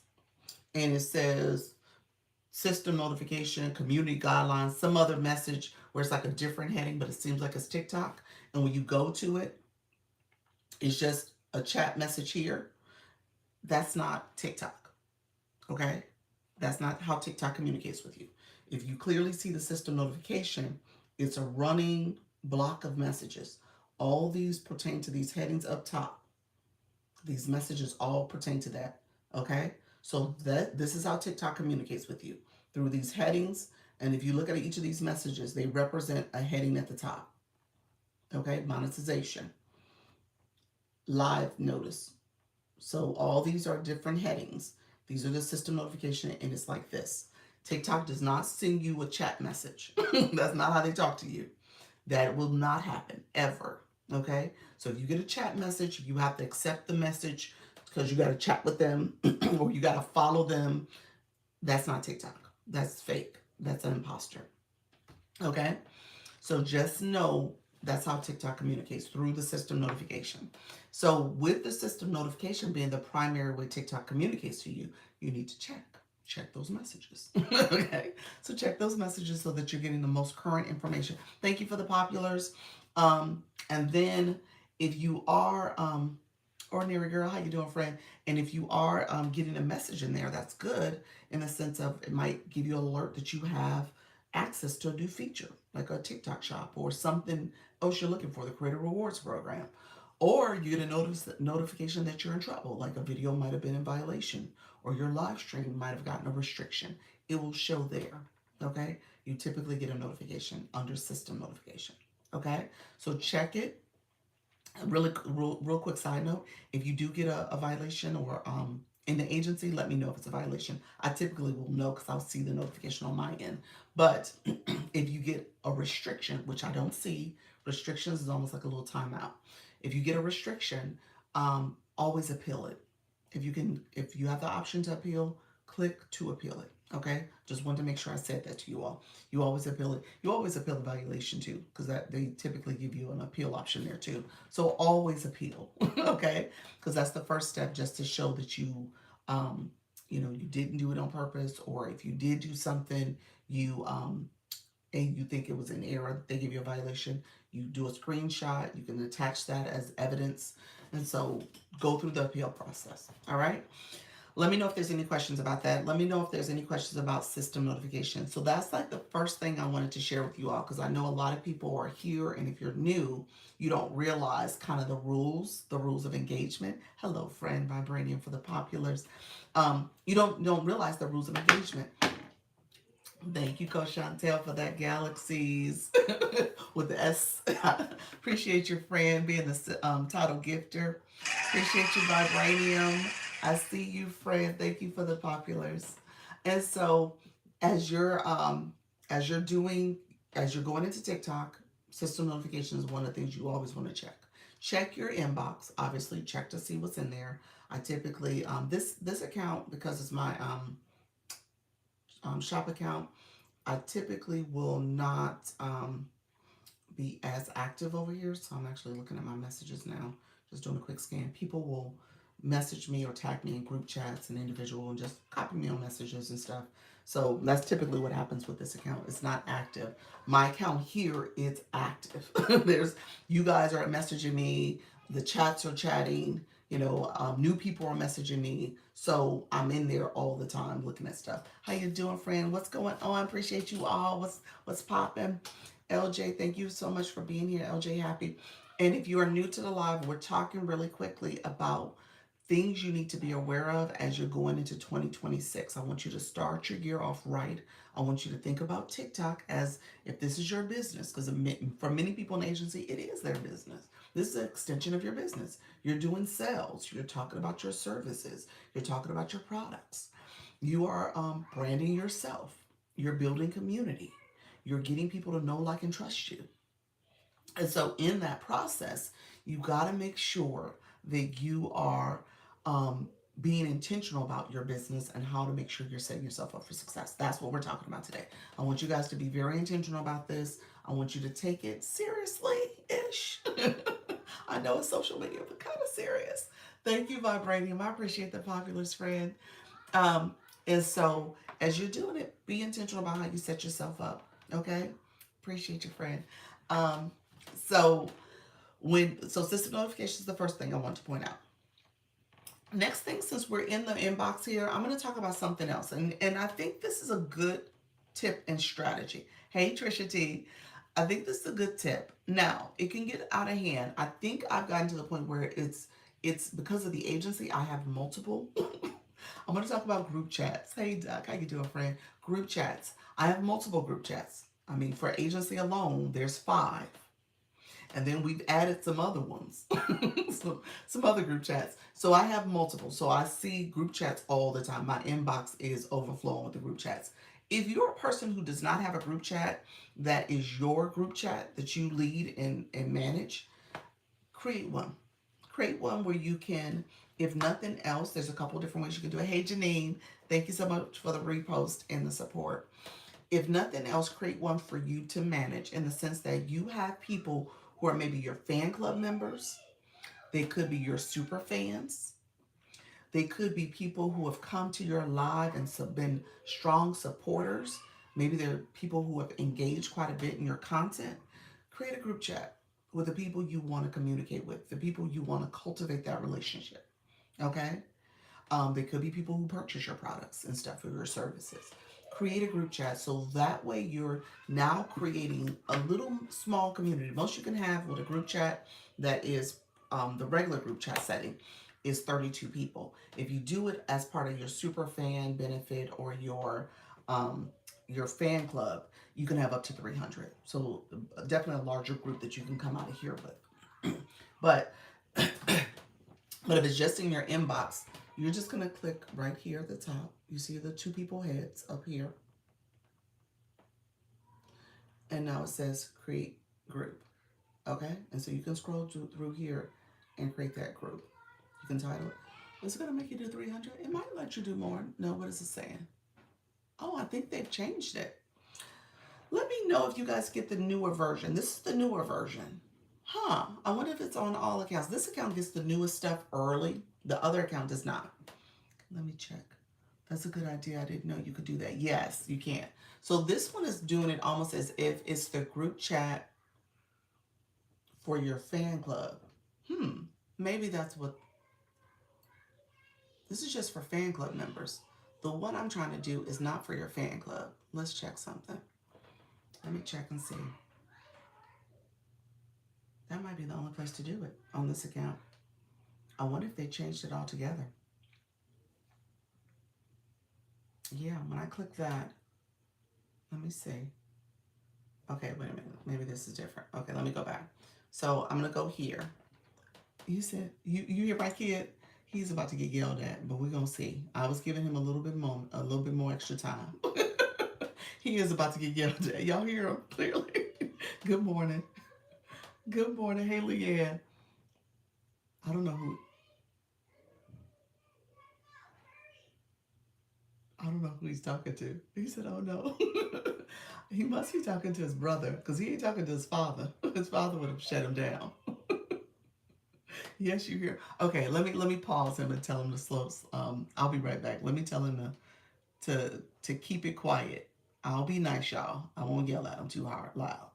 and it says system notification, community guidelines, some other message where it's like a different heading, but it seems like it's TikTok. And when you go to it, it's just a chat message here. That's not TikTok. Okay? That's not how TikTok communicates with you. If you clearly see the system notification, it's a running block of messages. All these pertain to these headings up top. These messages all pertain to that. Okay? So that this is how TikTok communicates with you through these headings. And if you look at each of these messages, they represent a heading at the top. Okay? Monetization, live notice. So all these are different headings. These are the system notification, and it's like this. TikTok does not send you a chat message. That's not how they talk to you. That will not happen ever. Okay? So if you get a chat message, you have to accept the message because you got to chat with them or you got to follow them. That's not TikTok. That's fake. That's an imposter. Okay? So just know that's how TikTok communicates, through the system notification. So with the system notification being the primary way TikTok communicates to you, you need to check those messages. Okay, so check those messages so that you're getting the most current information. Thank you for the populars. And then if you are ordinary girl, how you doing, friend? And if you are getting a message in there, that's good, in the sense of it might give you an alert that you have access to a new feature, like a TikTok shop or something else you're looking for, the Creator Rewards program. Or you get a notification that you're in trouble, like a video might have been in violation or your live stream might have gotten a restriction. It will show there. Okay? You typically get a notification under system notification. Okay? So check it. Really, real quick side note: if you do get a violation or in the agency, let me know if it's a violation. I typically will know because I'll see the notification on my end. But if you get a restriction, which I don't see, restrictions is almost like a little timeout. If you get a restriction, always appeal it. If you have the option to appeal, click to appeal it. Okay, just wanted to make sure I said that to you all. You always appeal it. You always appeal the violation too, because that they typically give you an appeal option there too. So always appeal, okay? Because that's the first step, just to show that you didn't do it on purpose, or if you did do something, you and you think it was an error, they give you a violation. You do a screenshot. You can attach that as evidence, and so go through the appeal process. All right. Let me know if there's any questions about that. Let me know if there's any questions about system notification. So that's like the first thing I wanted to share with you all, because I know a lot of people are here, and if you're new, you don't realize kind of the rules of engagement. Hello, friend, Vibranium for the populars. You don't realize the rules of engagement. Thank you, Coach Chantel, for that galaxies with the S. Appreciate your friend being the title gifter. Appreciate you, Vibranium. I see you, friend. Thank you for the populars. And so, as you're doing, as you're going into TikTok, system notification is one of the things you always want to check. Check your inbox. Obviously, check to see what's in there. I typically this account, because it's my shop account, I typically will not be as active over here. So I'm actually looking at my messages now, just doing a quick scan. People will message me or tag me in group chats and individual and just copy me on messages and stuff. So that's typically what happens with this account. It's not active. My account here is active. There's, you guys are messaging me, the chats are chatting, new people are messaging me. So I'm in there all the time looking at stuff. How you doing, friend? What's going on? I appreciate you all. What's popping? LJ, thank you so much for being here. LJ Happy. And if you are new to the live, we're talking really quickly about things you need to be aware of as you're going into 2026. I want you to start your year off right. I want you to think about TikTok as if this is your business, because for many people in the agency, it is their business. This is an extension of your business. You're doing sales. You're talking about your services. You're talking about your products. You are branding yourself. You're building community. You're getting people to know, like, and trust you. And so in that process, you got to make sure that you are being intentional about your business and how to make sure you're setting yourself up for success. That's what we're talking about today. I want you guys to be very intentional about this. I want you to take it seriously ish. I know it's social media, but kind of serious. Thank you, Vibranium. I appreciate the populars, friend. And so, as you're doing it, be intentional about how you set yourself up. Okay? Appreciate you, friend. Um, so, system notifications is the first thing I want to point out. Next thing, since we're in the inbox here, I'm going to talk about something else. And I think this is a good tip and strategy. Hey, Trisha T. I think this is a good tip. Now, it can get out of hand. I think I've gotten to the point where it's because of the agency, I have multiple. I'm going to talk about group chats. Hey, Doc, how you doing, friend? Group chats. I have multiple group chats. I mean, for agency alone, there's 5. And then we've added some other ones, some other group chats. So I have multiple. So I see group chats all the time. My inbox is overflowing with the group chats. If you're a person who does not have a group chat that is your group chat that you lead and manage, create one. Create one where you can, if nothing else, there's a couple different ways you can do it. Hey, Janine, thank you so much for the repost and the support. If nothing else, create one for you to manage in the sense that you have people who are maybe your fan club members. They could be your super fans. They could be people who have come to your live and been strong supporters. Maybe they're people who have engaged quite a bit in your content. Create a group chat with the people you want to communicate with, the people you want to cultivate that relationship. Okay? They could be people who purchase your products and stuff or your services. Create a group chat so that way you're now creating a little small community. Most you can have with a group chat that is the regular group chat setting is 32 people. If you do it as part of your super fan benefit or your fan club, you can have up to 300. So definitely a larger group that you can come out of here with. But but if it's just in your inbox, you're just going to click right here at the top. You see the 2 people heads up here. And now it says create group. Okay? And so you can scroll through here and create that group. You can title it. Is it going to make you do 300? It might let you do more. No, what is it saying? Oh, I think they've changed it. Let me know if you guys get the newer version. This is the newer version. Huh. I wonder if it's on all accounts. This account gets the newest stuff early. The other account does not. Let me check. That's a good idea. I didn't know you could do that. Yes, you can. So this one is doing it almost as if it's the group chat for your fan club. Maybe that's what. This is just for fan club members. The one I'm trying to do is not for your fan club. Let's check something. Let me check and see. That might be the only place to do it on this account. I wonder if they changed it altogether. Yeah, when I click that, let me see. Okay, wait a minute. Maybe this is different. Okay, let me go back. So I'm gonna go here. You said you hear my kid? He's about to get yelled at, but we're gonna see. I was giving him a little bit more extra time. He is about to get yelled at. Y'all hear him clearly. Good morning. Good morning. Hey, Leanne. I don't know who. I don't know who he's talking to. He said, "Oh no." He must be talking to his brother because he ain't talking to his father. His father would have shut him down. Yes, you hear. Okay, let me pause him and tell him to slow. I'll be right back. Let me tell him to keep it quiet. I'll be nice, y'all. I won't yell at him too hard, loud.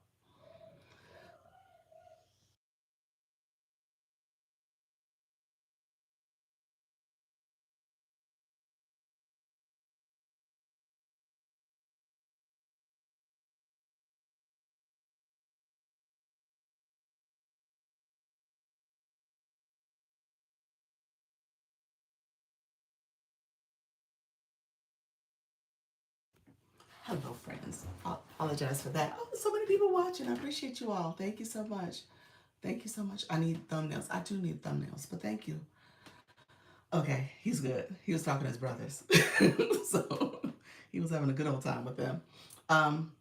Hello, friends. I apologize for that. Oh, so many people watching. I appreciate you all. Thank you so much. Thank you so much. I need thumbnails. I do need thumbnails, but thank you. Okay, he's good. He was talking to his brothers. So he was having a good old time with them. Um,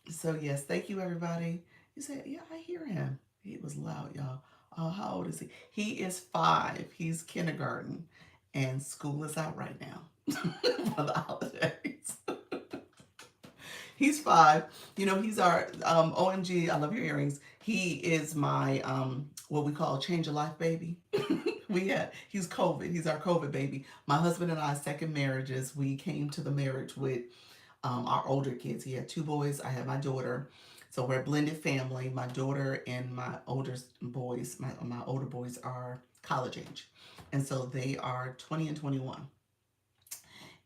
so yes, thank you everybody. He said, yeah, I hear him. He was loud, y'all. How old is he? He is 5. He's kindergarten. and school is out right now for the holidays. He's 5. You know, he's our OMG. I love your earrings. He is my what we call change of life baby. He's COVID. He's our COVID baby. My husband and I, second marriages. We came to the marriage with our older kids. He had 2 boys. I had my daughter. So we're a blended family. My daughter and my my older boys are college age, and so they are 20 and 21,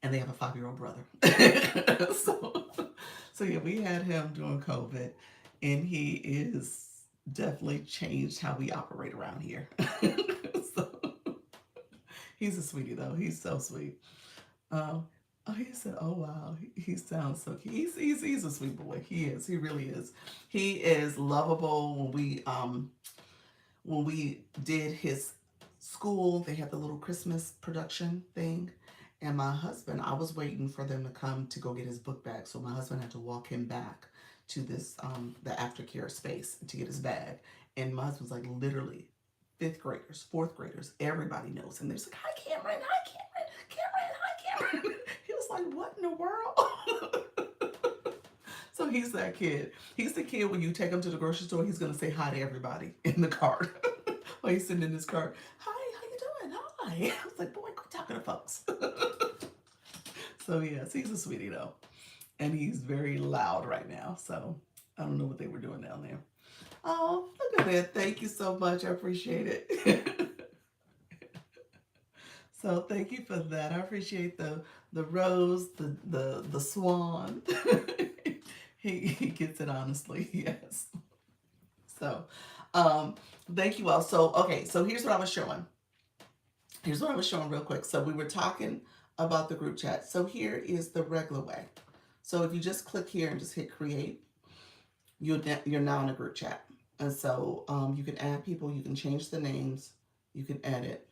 and they have a 5-year-old brother. so, so yeah, we had him during COVID, and he is definitely changed how we operate around here. So he's a sweetie though. He's so sweet. Um, oh, he said, "Oh wow, he sounds so cute. He's a sweet boy. He is. He really is. He is lovable. When we did his school, they had the little Christmas production thing, and my husband, I was waiting for them to come to go get his book bag, so my husband had to walk him back to this the aftercare space to get his bag, and my husband's like literally 5th graders, 4th graders, everybody knows him. They're just like, "Hi, Cameron. Hi, Cameron. Cameron. Hi, Cameron." He was like, "What in the world?" So he's that kid. He's the kid when you take him to the grocery store, he's gonna say hi to everybody in the cart. While he's sitting in his cart. "Hi, how you doing? Hi." I was like, "Boy, quit talking to folks." So yes, he's a sweetie though. And he's very loud right now. So I don't know what they were doing down there. Oh, look at that. Thank you so much. I appreciate it. So thank you for that. I appreciate the rose, the swan. He gets it honestly, yes. So um thank you all. So okay, so here's what I was showing. Here's what I was showing real quick. So we were talking about the group chat. So here is the regular way. So if you just click here and just hit create, you're now in a group chat. And so you can add people, you can change the names, you can edit.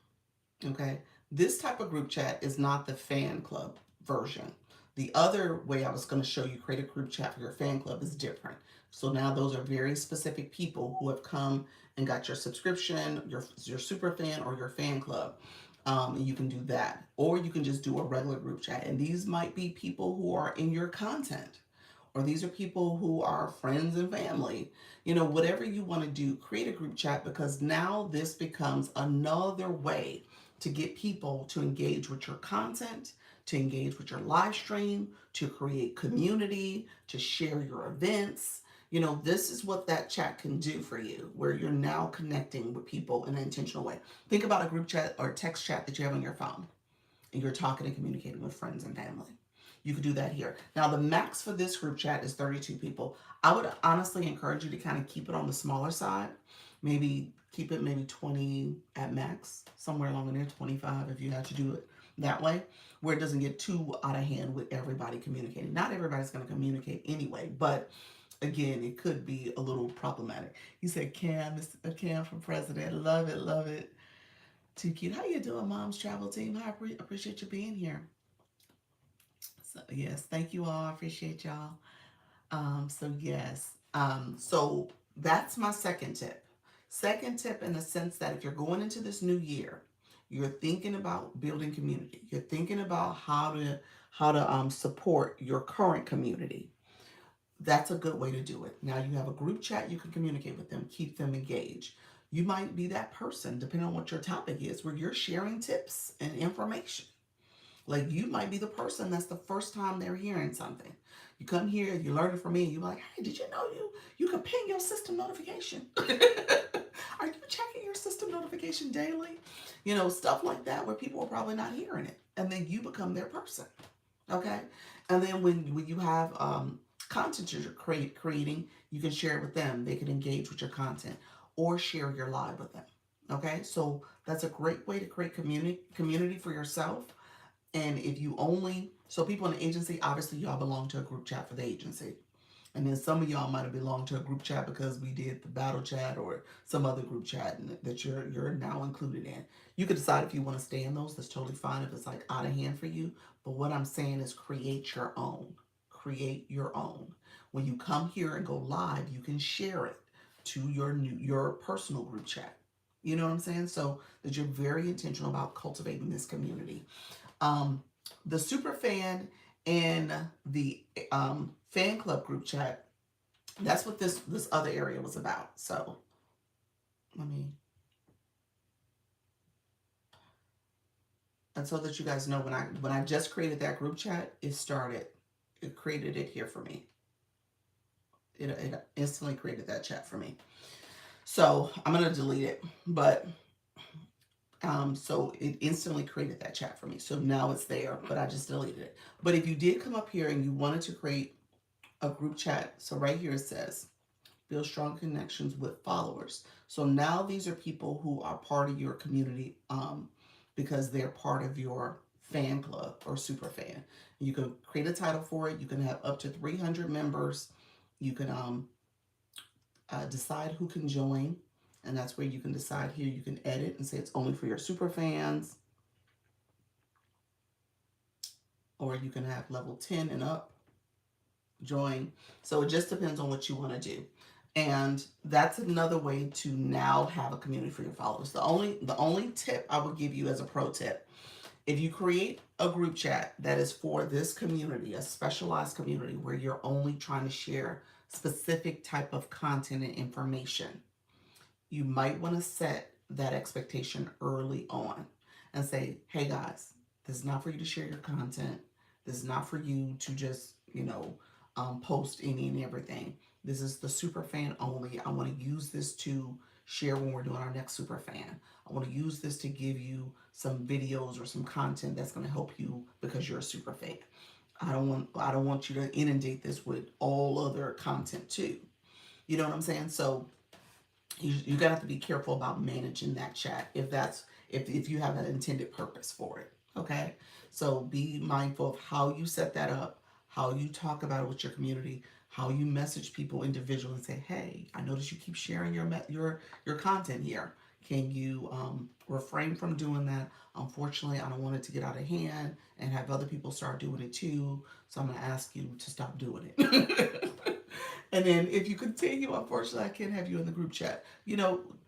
Okay. This type of group chat is not the fan club version. The other way I was going to show you create a group chat for your fan club is different. So now those are very specific people who have come and got your subscription, your super fan or your fan club. And you can do that. Or you can just do a regular group chat. And these might be people who are in your content. Or these are people who are friends and family. You know, whatever you want to do, create a group chat because now this becomes another way to get people to engage with your content, to engage with your live stream, to create community, to share your events. You know, this is what that chat can do for you, where you're now connecting with people in an intentional way. Think about a group chat or text chat that you have on your phone, and you're talking and communicating with friends and family. You could do that here. Now, the max for this group chat is 32 people. I would honestly encourage you to kind of keep it on the smaller side. Maybe keep it maybe 20 at max, somewhere along in there, 25 if you have to do it that way, where it doesn't get too out of hand with everybody communicating. Not everybody's going to communicate anyway, but again, it could be a little problematic. You said Cam, Mr. Cam from President. Love it, love it. Too cute. How you doing, Mom's Travel Team? I appreciate you being here. So yes, thank you all. I appreciate y'all. So yes. So that's my second tip. Second tip in the sense that if you're going into this new year, you're thinking about building community. You're thinking about how to support your current community. That's a good way to do it. Now you have a group chat, you can communicate with them, keep them engaged. You might be that person, depending on what your topic is, where you're sharing tips and information. Like you might be the person that's the first time they're hearing something. You come here, you learn it from me, and you're like, "Hey, did you know you can ping your system notification? Are you checking your system notification daily?" You know, stuff like that where people are probably not hearing it. And then you become their person. Okay? And then when you have content you're creating, you can share it with them. They can engage with your content or share your live with them. Okay? So that's a great way to create community for yourself. And if you only, so people in the agency, obviously y'all belong to a group chat for the agency. And then some of y'all might have belonged to a group chat because we did the battle chat or some other group chat that you're now included in. You can decide if you want to stay in those. That's totally fine if it's like out of hand for you. But what I'm saying is create your own. Create your own. When you come here and go live, you can share it to your personal group chat. You know what I'm saying? So that you're very intentional about cultivating this community. Um, the super fan and the fan club group chat, that's what this other area was about. So let me, and so that you guys know, when I just created that group chat, it created it here for me. It instantly created that chat for me. So I'm gonna delete it, but so it instantly created that chat for me. So now it's there, but I just deleted it. But if you did come up here and you wanted to create a group chat, so right here it says build strong connections with followers. So now these are people who are part of your community, because they're part of your fan club or super fan. You can create a title for it. You can have up to 300 members. You can decide who can join, and that's where you can decide here. You can edit and say it's only for your super fans, or you can have level 10 and up join. So it just depends on what you want to do. And that's another way to now have a community for your followers. The only tip I would give you as a pro tip, if you create a group chat that is for this community, a specialized community where you're only trying to share specific type of content and information, you might want to set that expectation early on and say, hey guys, this is not for you to share your content. This is not for you to just, post any and everything. This is the super fan only. I want to use this to share when we're doing our next super fan. I want to use this to give you some videos or some content that's going to help you because you're a super fan. I don't want you to inundate this with all other content too. You know what I'm saying? So you're gonna have to be careful about managing that chat if you have an intended purpose for it. Okay, so be mindful of how you set that up, how you talk about it with your community, how you message people individually and say, hey, I notice you keep sharing your content here. Can you refrain from doing that? Unfortunately, I don't want it to get out of hand and have other people start doing it too, so I'm going to ask you to stop doing it. And then if you continue, unfortunately, I can't have you in the group chat.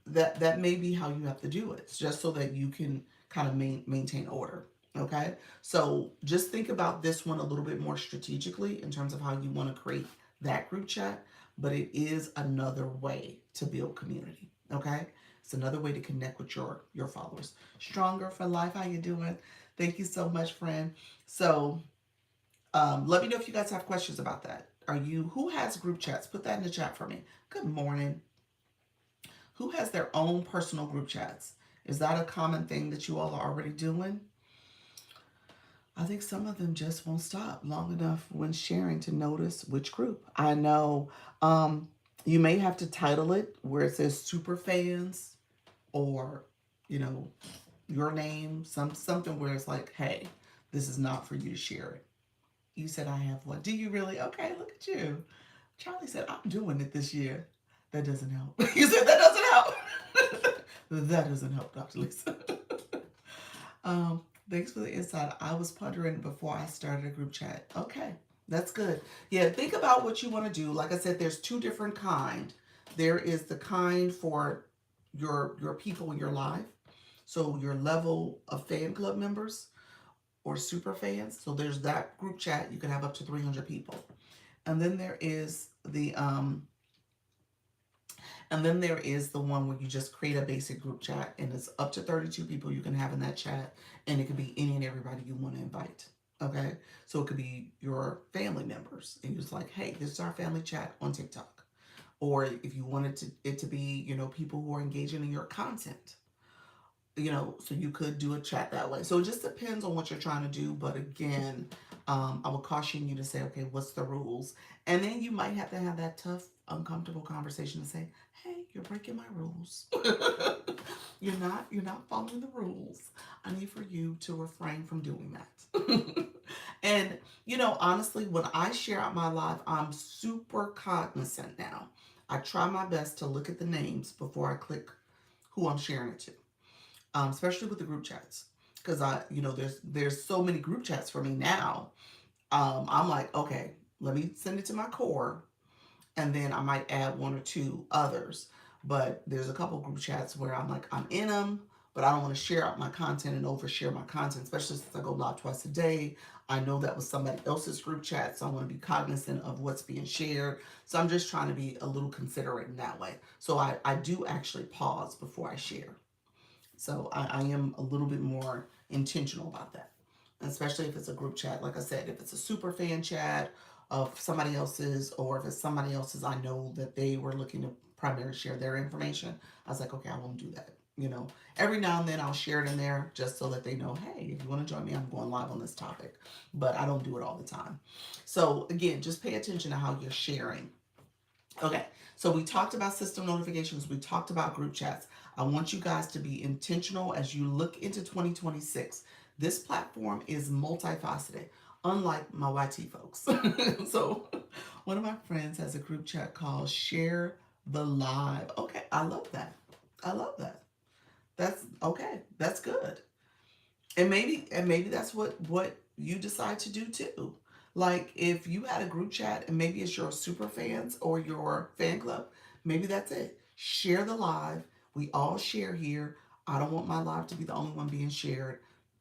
That may be how you have to do it. It's just so that you can kind of maintain order. Okay, so just think about this one a little bit more strategically in terms of how you want to create that group chat. But it is another way to build community. Okay, it's another way to connect with your followers. Stronger for life. How you doing? Thank you so much, friend. So let me know if you guys have questions about that. Who has group chats? Put that in the chat for me. Good morning. Who has their own personal group chats? Is that a common thing that you all are already doing? I think some of them just won't stop long enough when sharing to notice which group. I know you may have to title it where it says super fans, or, you know, your name, something where it's like, hey, this is not for you to share it. You said I have one. Do you really? Okay, look at you. Charlie said, I'm doing it this year. That doesn't help. You said that doesn't help. That doesn't help, Dr. Lisa. um, Thanks for the insight. I was pondering before I started a group chat. Okay, that's good. Yeah, think about what you want to do. Like I said, there's two different kind. There is the kind for your people in your life. So your level of fan club members or super fans. So there's that group chat. You can have up to 300 people. And then there is the one where you just create a basic group chat and it's up to 32 people you can have in that chat, and it could be any and everybody you want to invite. Okay? So it could be your family members and you're just like, hey, this is our family chat on TikTok. Or if you wanted it to be, people who are engaging in your content. So you could do a chat that way. So it just depends on what you're trying to do. But again, I would caution you to say, okay, what's the rules? And then you might have to have that tough, uncomfortable conversation to say, hey, you're breaking my rules. You're not following the rules. I need for you to refrain from doing that. And honestly, when I share out my live, I'm super cognizant now. I try my best to look at the names before I click who I'm sharing it to, especially with the group chats, because there's so many group chats for me now. I'm like, okay, let me send it to my core, and then I might add one or two others. But there's a couple group chats where I'm like, I'm in them, but I don't want to share out my content and overshare my content, especially since I go live twice a day. I know that was somebody else's group chat, so I want to be cognizant of what's being shared. So I'm just trying to be a little considerate in that way. So I do actually pause before I share. So I am a little bit more intentional about that, especially if it's a group chat. Like I said, if it's a super fan chat of somebody else's, or if it's somebody else's, I know that they were looking to primarily share their information. I was like, okay, I won't do that. Every now and then I'll share it in there just so that they know, hey, if you want to join me, I'm going live on this topic. But I don't do it all the time. So again, just pay attention to how you're sharing. Okay, so we talked about system notifications, we talked about group chats. I want you guys to be intentional as you look into 2026. This platform is multifaceted, unlike my YT folks. So, one of my friends has a group chat called Share the Live. Okay, I love that. I love that. That's okay. That's good. And maybe that's what you decide to do too. Like if you had a group chat and maybe it's your super fans or your fan club, maybe that's it. Share the live. We all share here. I don't want my live to be the only one being shared.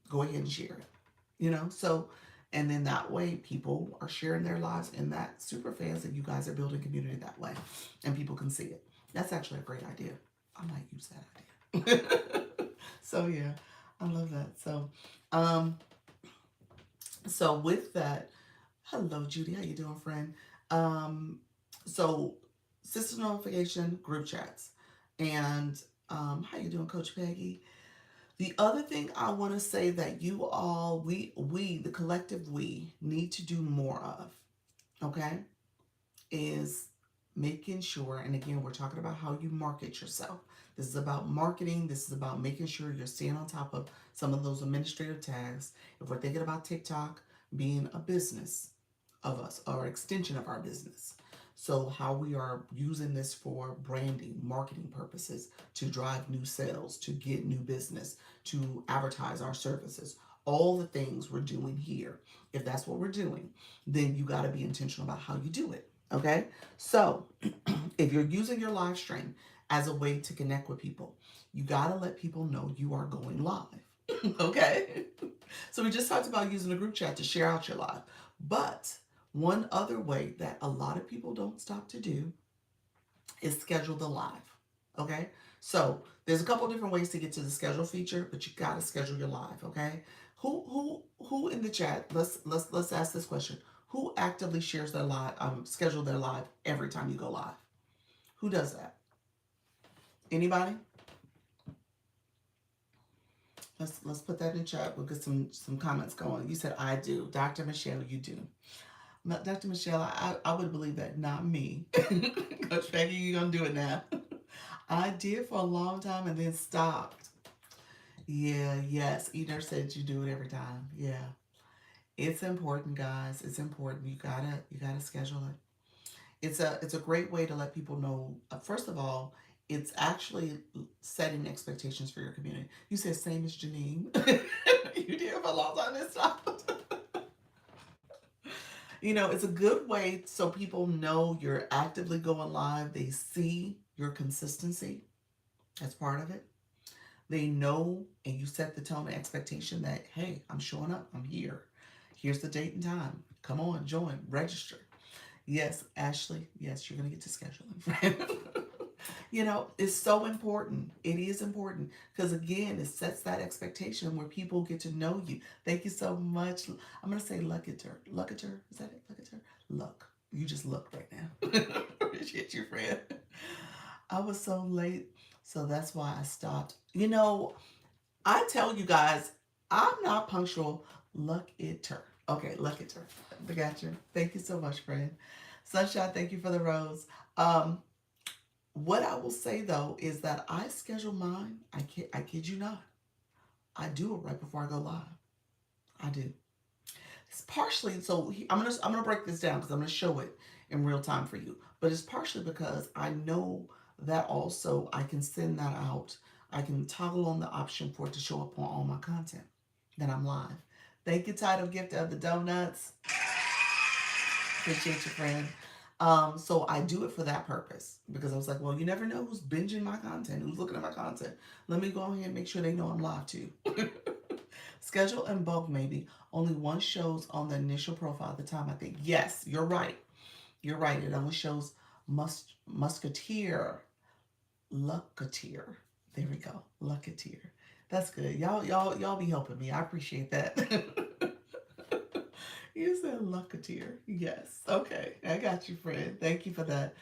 Go ahead and share it. So and then that way people are sharing their lives in that super fans, and you guys are building community that way and people can see it. That's actually a great idea. I might use that idea. So yeah, I love that. Um, so with that, hello Judy, how you doing, friend? Um, so sister notification, group chats, and how you doing, Coach Peggy? The other thing I want to say that you all, we, the collective we, need to do more of, okay, is making sure, and again, we're talking about how you market yourself. This is about marketing. This is about making sure you're staying on top of some of those administrative tasks. If we're thinking about TikTok being a business of us or extension of our business. So how we are using this for branding, marketing purposes, to drive new sales, to get new business, to advertise our services, all the things we're doing here. If that's what we're doing, then you got to be intentional about how you do it. Okay? So, if you're using your live stream as a way to connect with people, you got to let people know you are going live. Okay? So we just talked about using a group chat to share out your live. But one other way that a lot of people don't stop to do is schedule the live. Okay? So there's a couple different ways to get to the schedule feature, but you gotta schedule your live, okay? Who in the chat, let's ask this question. Who actively shares their live, schedule their live every time you go live? Who does that? Anybody? Let's put that in chat. We'll get some comments going. You said I do. Dr. Michelle, you do. Dr. Michelle, I would believe that, not me. Coach Peggy, you're going to do it now. I did for a long time and then stopped. Yeah, yes. Eder said you do it every time. Yeah. It's important, guys. It's important. You gotta schedule it. It's a great way to let people know. First of all, it's actually setting expectations for your community. You said same as Janine. You did for a long time this time. It's a good way so people know you're actively going live. They see your consistency as part of it. They know, and you set the tone and expectation that, hey, I'm showing up. I'm here. Here's the date and time. Come on, join, register. Yes, Ashley, yes, you're going to get to scheduling. It's so important. It is important because, again, it sets that expectation where people get to know you. Thank you so much. I'm going to say Lucketer. Lucketer? Is that it? Lucketer? Luck. You just look right now. Appreciate you, friend. I was so late, so that's why I stopped. I tell you guys, I'm not punctual. Lucketer. Okay, Lucketer. I got you. Thank you so much, friend. Sunshine, thank you for the rose. Um, what I will say though is that I schedule mine. I kid you not. I do it right before I go live. I do. It's partially so I'm gonna break this down because I'm gonna show it in real time for you. But it's partially because I know that also I can send that out. I can toggle on the option for it to show up on all my content that I'm live. Thank you, Title Gift of the Donuts. Appreciate you, friend. So I do it for that purpose because I was like, well, you never know who's binging my content, who's looking at my content. Let me go ahead and make sure they know I'm live too. Schedule and bulk maybe. Only one shows on the initial profile at the time, I think. Yes, you're right. You're right. It only shows Musketeer. Lucketeer. There we go. Lucketeer. That's good. Y'all be helping me. I appreciate that. You said Lucketeer. Yes. Okay. I got you, friend. Thank you for that.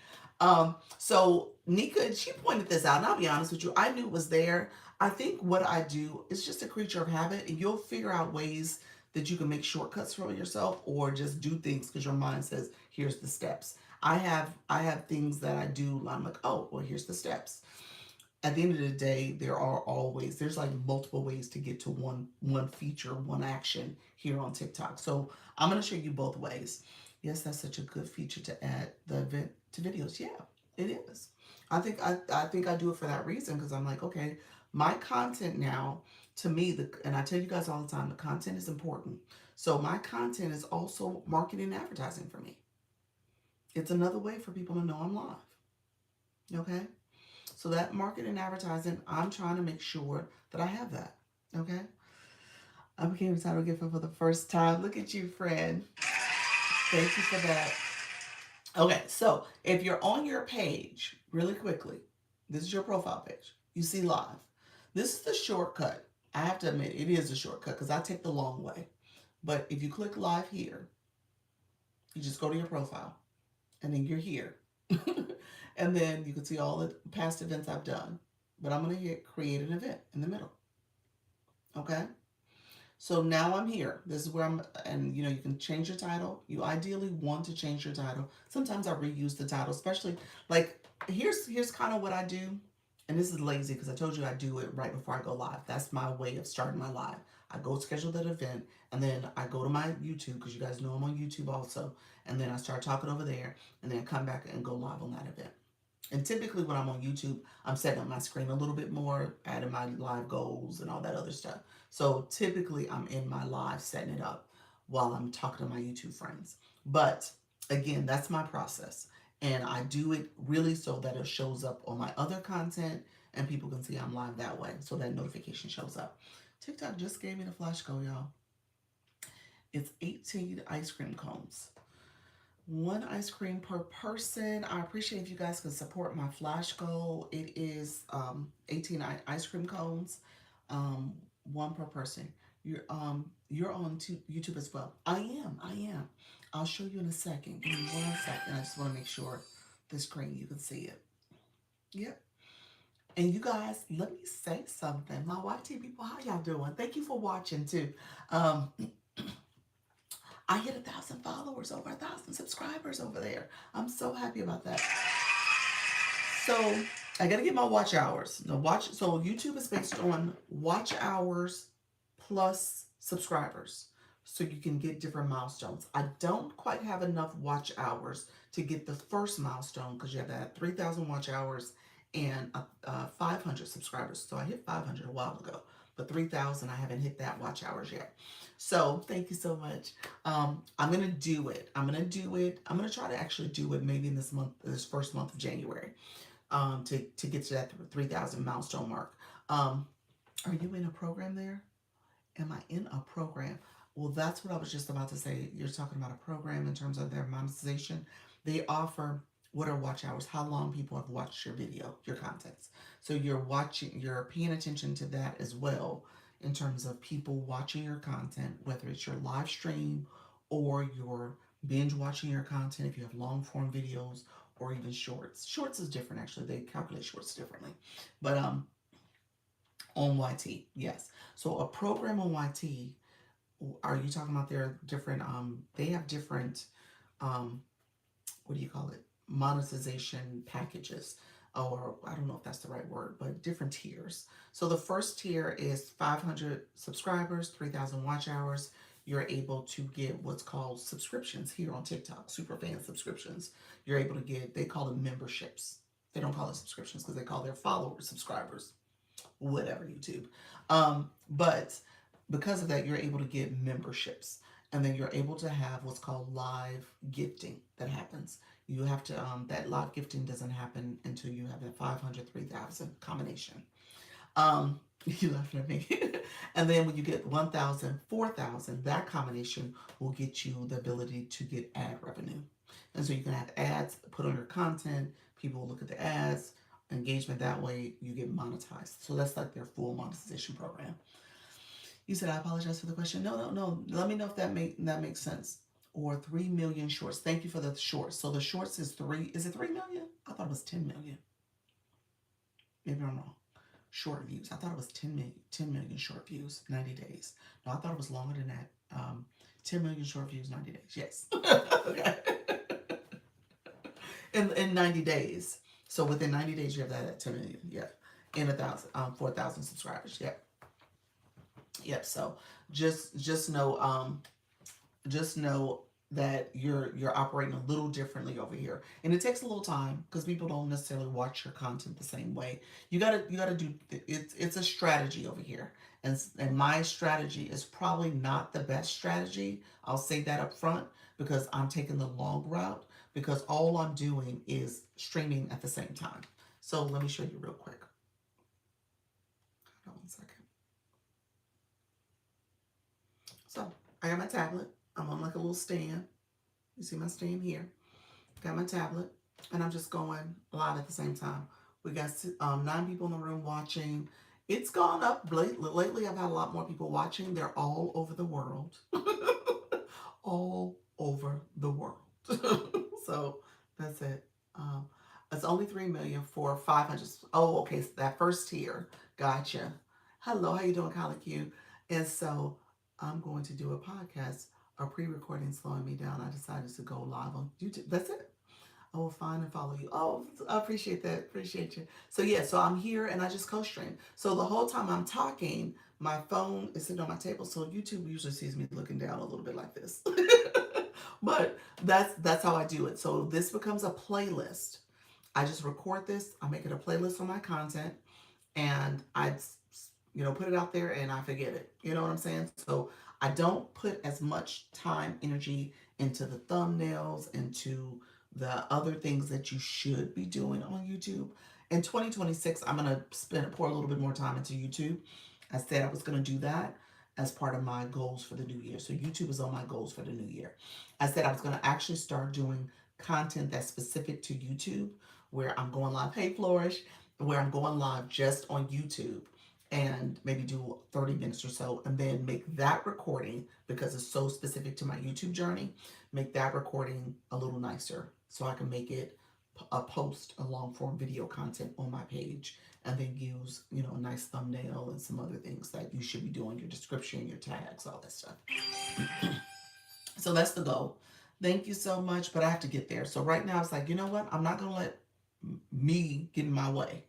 So Nika, she pointed this out, and I'll be honest with you, I knew it was there. I think what I do is just a creature of habit, and you'll figure out ways that you can make shortcuts for yourself or just do things because your mind says, here's the steps. I have things that I do. I'm like, oh, well, here's the steps. At the end of the day, there's like multiple ways to get to one feature, one action here on TikTok. So I'm gonna show you both ways. Yes, that's such a good feature to add the event to videos. Yeah, it is. I think I do it for that reason because I'm like, okay, my content now, to me, and I tell you guys all the time, the content is important. So my content is also marketing and advertising for me. It's another way for people to know I'm live. Okay. So that marketing and advertising, I'm trying to make sure that I have that. Okay. I became a title giver for the first time. Look at you, friend. Thank you for that. Okay, so if you're on your page, really quickly, this is your profile page. You see live. This is the shortcut. I have to admit, it is a shortcut because I take the long way. But if you click live here, you just go to your profile and then you're here. And then you can see all the past events I've done. But I'm going to hit create an event in the middle. Okay? So now I'm here. This is where I'm, and you can change your title. You ideally want to change your title. Sometimes I reuse the title, especially like here's kind of what I do. And this is lazy because I told you I do it right before I go live. That's my way of starting my live. I go schedule that event and then I go to my YouTube because you guys know I'm on YouTube also. And then I start talking over there and then I come back and go live on that event. And typically when I'm on YouTube, I'm setting up my screen a little bit more, adding my live goals and all that other stuff. So typically I'm in my live setting it up while I'm talking to my YouTube friends. But again, that's my process. And I do it really so that it shows up on my other content and people can see I'm live that way. So that notification shows up. TikTok just gave me the flash go, y'all. It's 18 ice cream cones. One ice cream per person. I appreciate if you guys can support my flash goal. It is 18 ice cream cones, um, one per person. You're on YouTube as well. I am. I'll show you in a second. Give me 1 second. I just want to make sure the screen you can see it. Yep. And you guys, let me say something. My YT people, how y'all doing? Thank you for watching too. Um, I hit 1,000 followers, over 1,000 subscribers over there. I'm so happy about that. So I gotta get my watch hours. So YouTube is based on watch hours plus subscribers. So you can get different milestones. I don't quite have enough watch hours to get the first milestone because you have to have 3,000 watch hours and 500 subscribers. So I hit 500 a while ago, but 3,000 I haven't hit that watch hours yet. So thank you so much. I'm gonna do it. I'm gonna try to actually do it maybe in this first month of January, to get to that 3,000 milestone mark. Are you in a program there? Am I in a program? Well, that's what I was just about to say. You're talking about a program in terms of their monetization. They offer what are watch hours, how long people have watched your video, your contents. So you're paying attention to that as well in terms of people watching your content, whether it's your live stream or you're binge watching your content, if you have long form videos or even shorts. Shorts is different actually. They calculate shorts differently. But on YT, yes. So a program on YT, are you talking about their different they have different um what do you call it, monetization packages, or I don't know if that's the right word, but different tiers. So the first tier is 500 subscribers, 3,000 watch hours. You're able to get what's called subscriptions here on TikTok, super fan subscriptions. You're able to get, they call them memberships. They don't call it subscriptions because they call their followers subscribers, whatever, YouTube. But because of that, you're able to get memberships. And then you're able to have what's called live gifting that happens. You have to, that live gifting doesn't happen until you have that 500, 3,000 combination. You laughing at me. And then when you get 1,000, 4,000, that combination will get you the ability to get ad revenue. And so you can have ads put on your content. People will look at the ads, engagement that way, you get monetized. So that's like their full monetization program. You said, I apologize for the question. No, no, no. Let me know if that makes sense. Or 3 million shorts. Thank you for the shorts. So the shorts is is it 3 million? I thought it was 10 million. Maybe I'm wrong. Short views. I thought it was 10 million short views, 90 days. No, I thought it was longer than that. 10 million short views, 90 days. Yes. Okay. In 90 days. So within 90 days, you have that at 10 million. Yeah. In 4,000 subscribers. Yeah. Yep. So just know that you're operating a little differently over here, and it takes a little time because people don't necessarily watch your content the same way. You gotta do it's a strategy over here, and my strategy is probably not the best strategy. I'll say that up front because I'm taking the long route because all I'm doing is streaming at the same time. So let me show you real quick. Hold on one second. So I got my tablet. I'm on like a little stand. You see my stand here. Got my tablet, and I'm just going live at the same time. We got 9 people in the room watching. It's gone up lately. I've had a lot more people watching. They're all over the world. All over the world. So that's it. It's only 3 million for 500. Oh, okay. So that first tier. Gotcha. Hello, how you doing, Kylie Q? And so I'm going to do a podcast, a pre-recording slowing me down. I decided to go live on YouTube. That's it. I will find and follow you. Oh, I appreciate that. Appreciate you. So yeah, so I'm here and I just co-stream. So the whole time I'm talking, my phone is sitting on my table. So YouTube usually sees me looking down a little bit like this. But that's how I do it. So this becomes a playlist. I just record this. I make it a playlist on my content, and I, put it out there and I forget it. You know what I'm saying? So I don't put as much time, energy into the thumbnails, into the other things that you should be doing on YouTube. In 2026, I'm gonna pour a little bit more time into YouTube. I said I was gonna do that as part of my goals for the new year. So YouTube is on my goals for the new year. I said I was gonna actually start doing content that's specific to YouTube, where I'm going live. Hey, Flourish, where I'm going live just on YouTube and maybe do 30 minutes or so, and then make that recording, because it's so specific to my YouTube journey, make that recording a little nicer so I can make it a post, a long form video content on my page, and then use, a nice thumbnail and some other things that you should be doing, your description, your tags, all that stuff. So that's the goal. Thank you so much, but I have to get there. So right now it's like, you know what? I'm not going to let me get in my way.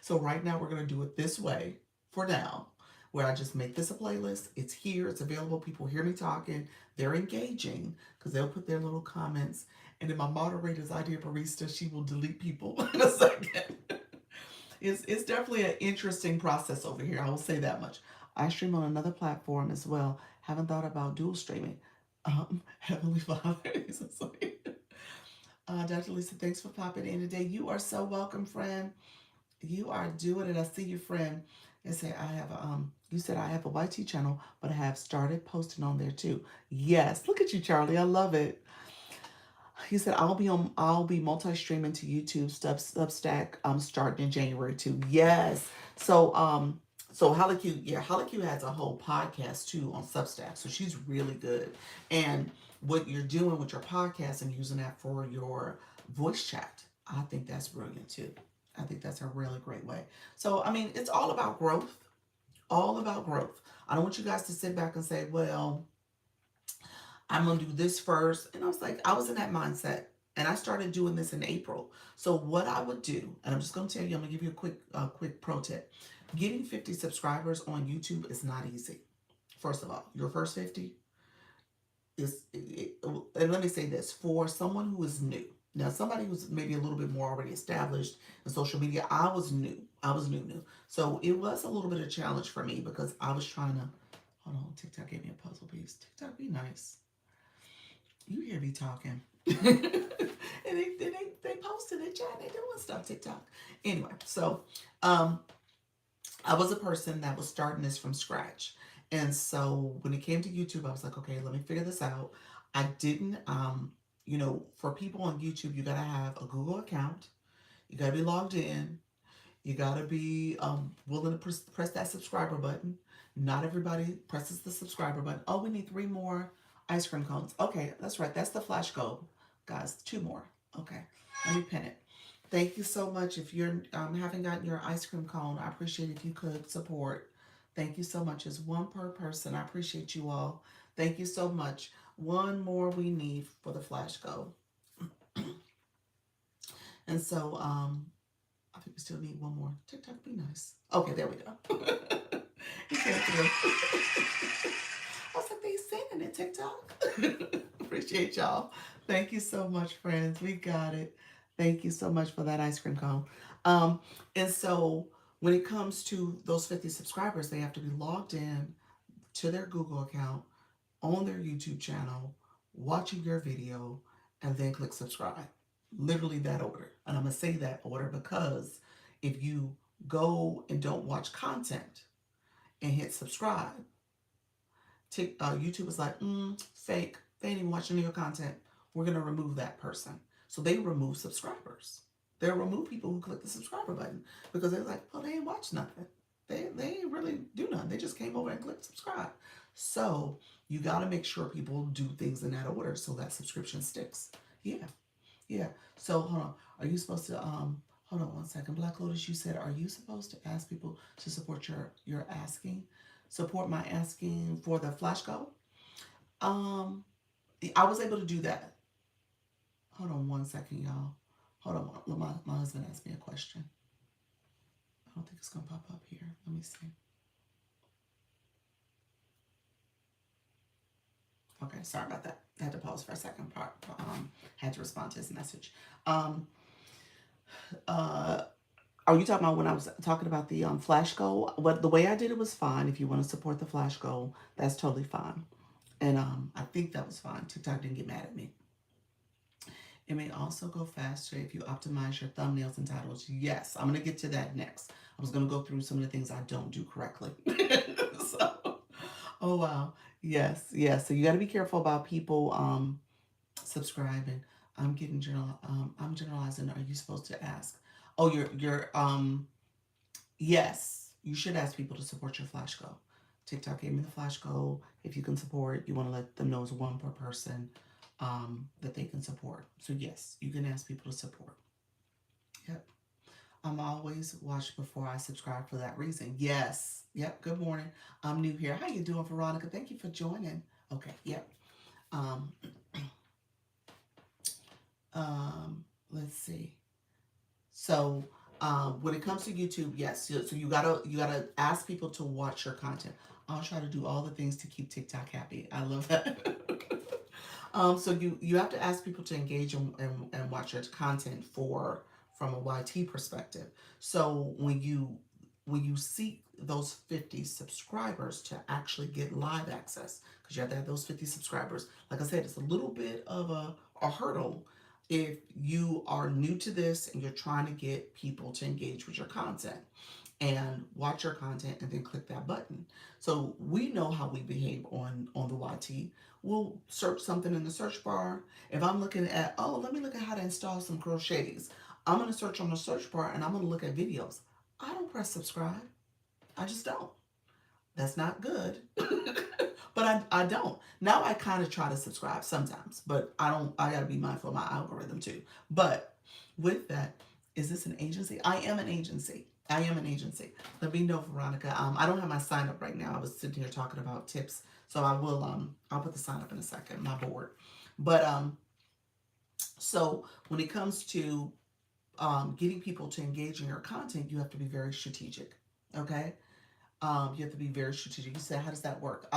So right now we're going to do it this way for now, where I just make this a playlist. It's here. It's available. People hear me talking. They're engaging because they'll put their little comments. And then my moderator's idea barista, she will delete people in a second. It's definitely an interesting process over here. I will say that much. I stream on another platform as well. Haven't thought about dual streaming. Heavenly Father. Dr. Lisa, thanks for popping in today. You are so welcome, friend. You are doing it. I see you, friend. And say I have a you said I have a YT channel, but I have started posting on there too. Yes, look at you, Charlie. I love it. He said I'll be multi-streaming to YouTube Substack starting in January too. Yes. So Holly Q has a whole podcast too on Substack. So she's really good. And what you're doing with your podcast and using that for your voice chat, I think that's brilliant too. I think that's a really great way. So I mean, it's all about growth. All about growth. I don't want you guys to sit back and say, well, I'm going to do this first. And I was like, I was in that mindset. And I started doing this in April. So what I would do, and I'm just going to tell you, I'm going to give you a quick pro tip. Getting 50 subscribers on YouTube is not easy. First of all, your first 50 and let me say this, for someone who is new. Now, somebody who's maybe a little bit more already established in social media, I was new. New. So it was a little bit of a challenge for me because I was trying to, hold on, TikTok gave me a puzzle piece. TikTok, be nice. You hear me talking. And they posted it, chat. They doing stuff TikTok. Anyway, so um, I was a person that was starting this from scratch. And so when it came to YouTube, I was like, okay, let me figure this out. I didn't, for people on YouTube, you got to have a Google account. You got to be logged in. You got to be willing to press that subscriber button. Not everybody presses the subscriber button. Oh, we need 3 more ice cream cones. Okay, that's right. That's the flash goal. Guys, 2 more. Okay, let me pin it. Thank you so much. If you're haven't gotten your ice cream cone, I appreciate if you could support. Thank you so much. It's 1 per person. I appreciate you all. Thank you so much. 1 more we need for the flash goal. And so I think we still need 1 more. TikTok, be nice. Okay, there we go. It came through. I was like, they sending it, TikTok. Appreciate y'all. Thank you so much, friends. We got it. Thank you so much for that ice cream cone. Um, and so when it comes to those 50 subscribers, they have to be logged in to their Google account, on their YouTube channel, watching your video, and then click subscribe. Literally that order. And I'm going to say that order because if you go and don't watch content and hit subscribe, YouTube is like, fake. They ain't even watching your content. We're going to remove that person. So they remove subscribers. They'll remove people who click the subscriber button because they're like, well, they ain't watch nothing. They ain't really do nothing. They just came over and clicked subscribe. So you got to make sure people do things in that order so that subscription sticks. Yeah. Yeah. So hold on. Are you supposed to hold on 1 second. Black Lotus, you said, are you supposed to ask people to support your asking? Support my asking for the flash goal? Um I was able to do that. Hold on 1 second, y'all. Hold on. My husband asked me a question. I don't think it's gonna pop up here. Let me see. Okay, sorry about that. I had to pause for a second. Had to respond to his message. Um, uh, are you talking about when I was talking about the flash goal? What the way I did it was fine. If you want to support the flash goal, that's totally fine. And I think that was fine. TikTok didn't get mad at me. It may also go faster if you optimize your thumbnails and titles. Yes, I'm going to get to that next. I was going to go through some of the things I don't do correctly. So, oh wow. Yes, yes. So you got to be careful about people subscribing. I'm generalizing. Are you supposed to ask? Oh, yes, you should ask people to support your flash goal. TikTok gave me the flash goal. If you can support, you want to let them know it's 1 per person that they can support. So yes, you can ask people to support. Yep. I'm always watch before I subscribe for that reason. Yes. Yep. Good morning. I'm new here. How you doing, Veronica? Thank you for joining. Okay. Yep. Um, let's see. So when it comes to YouTube, yes. So you gotta ask people to watch your content. I'll try to do all the things to keep TikTok happy. I love that. So you have to ask people to engage and watch your content from a YT perspective. So when you seek those 50 subscribers to actually get live access, because you have to have those 50 subscribers. Like I said, it's a little bit of a hurdle if you are new to this and you're trying to get people to engage with your content and watch your content and then click that button. So we know how we behave on the YT. We'll search something in the search bar. If I'm looking at, oh, let me look at how to install some crochets, I'm going to search on the search bar and I'm going to look at videos. I don't press subscribe. I just don't. That's not good. But I don't. Now I kind of try to subscribe sometimes, but I don't. I got to be mindful of my algorithm too. But with that, is this an agency? I am an agency. I am an agency. Let me know, Veronica. I don't have my sign up right now. I was sitting here talking about tips, so I will. I'll put the sign up in a second. My board. But so when it comes to getting people to engage in your content, you have to be very strategic. Okay. You have to be very strategic. You said, how does that work?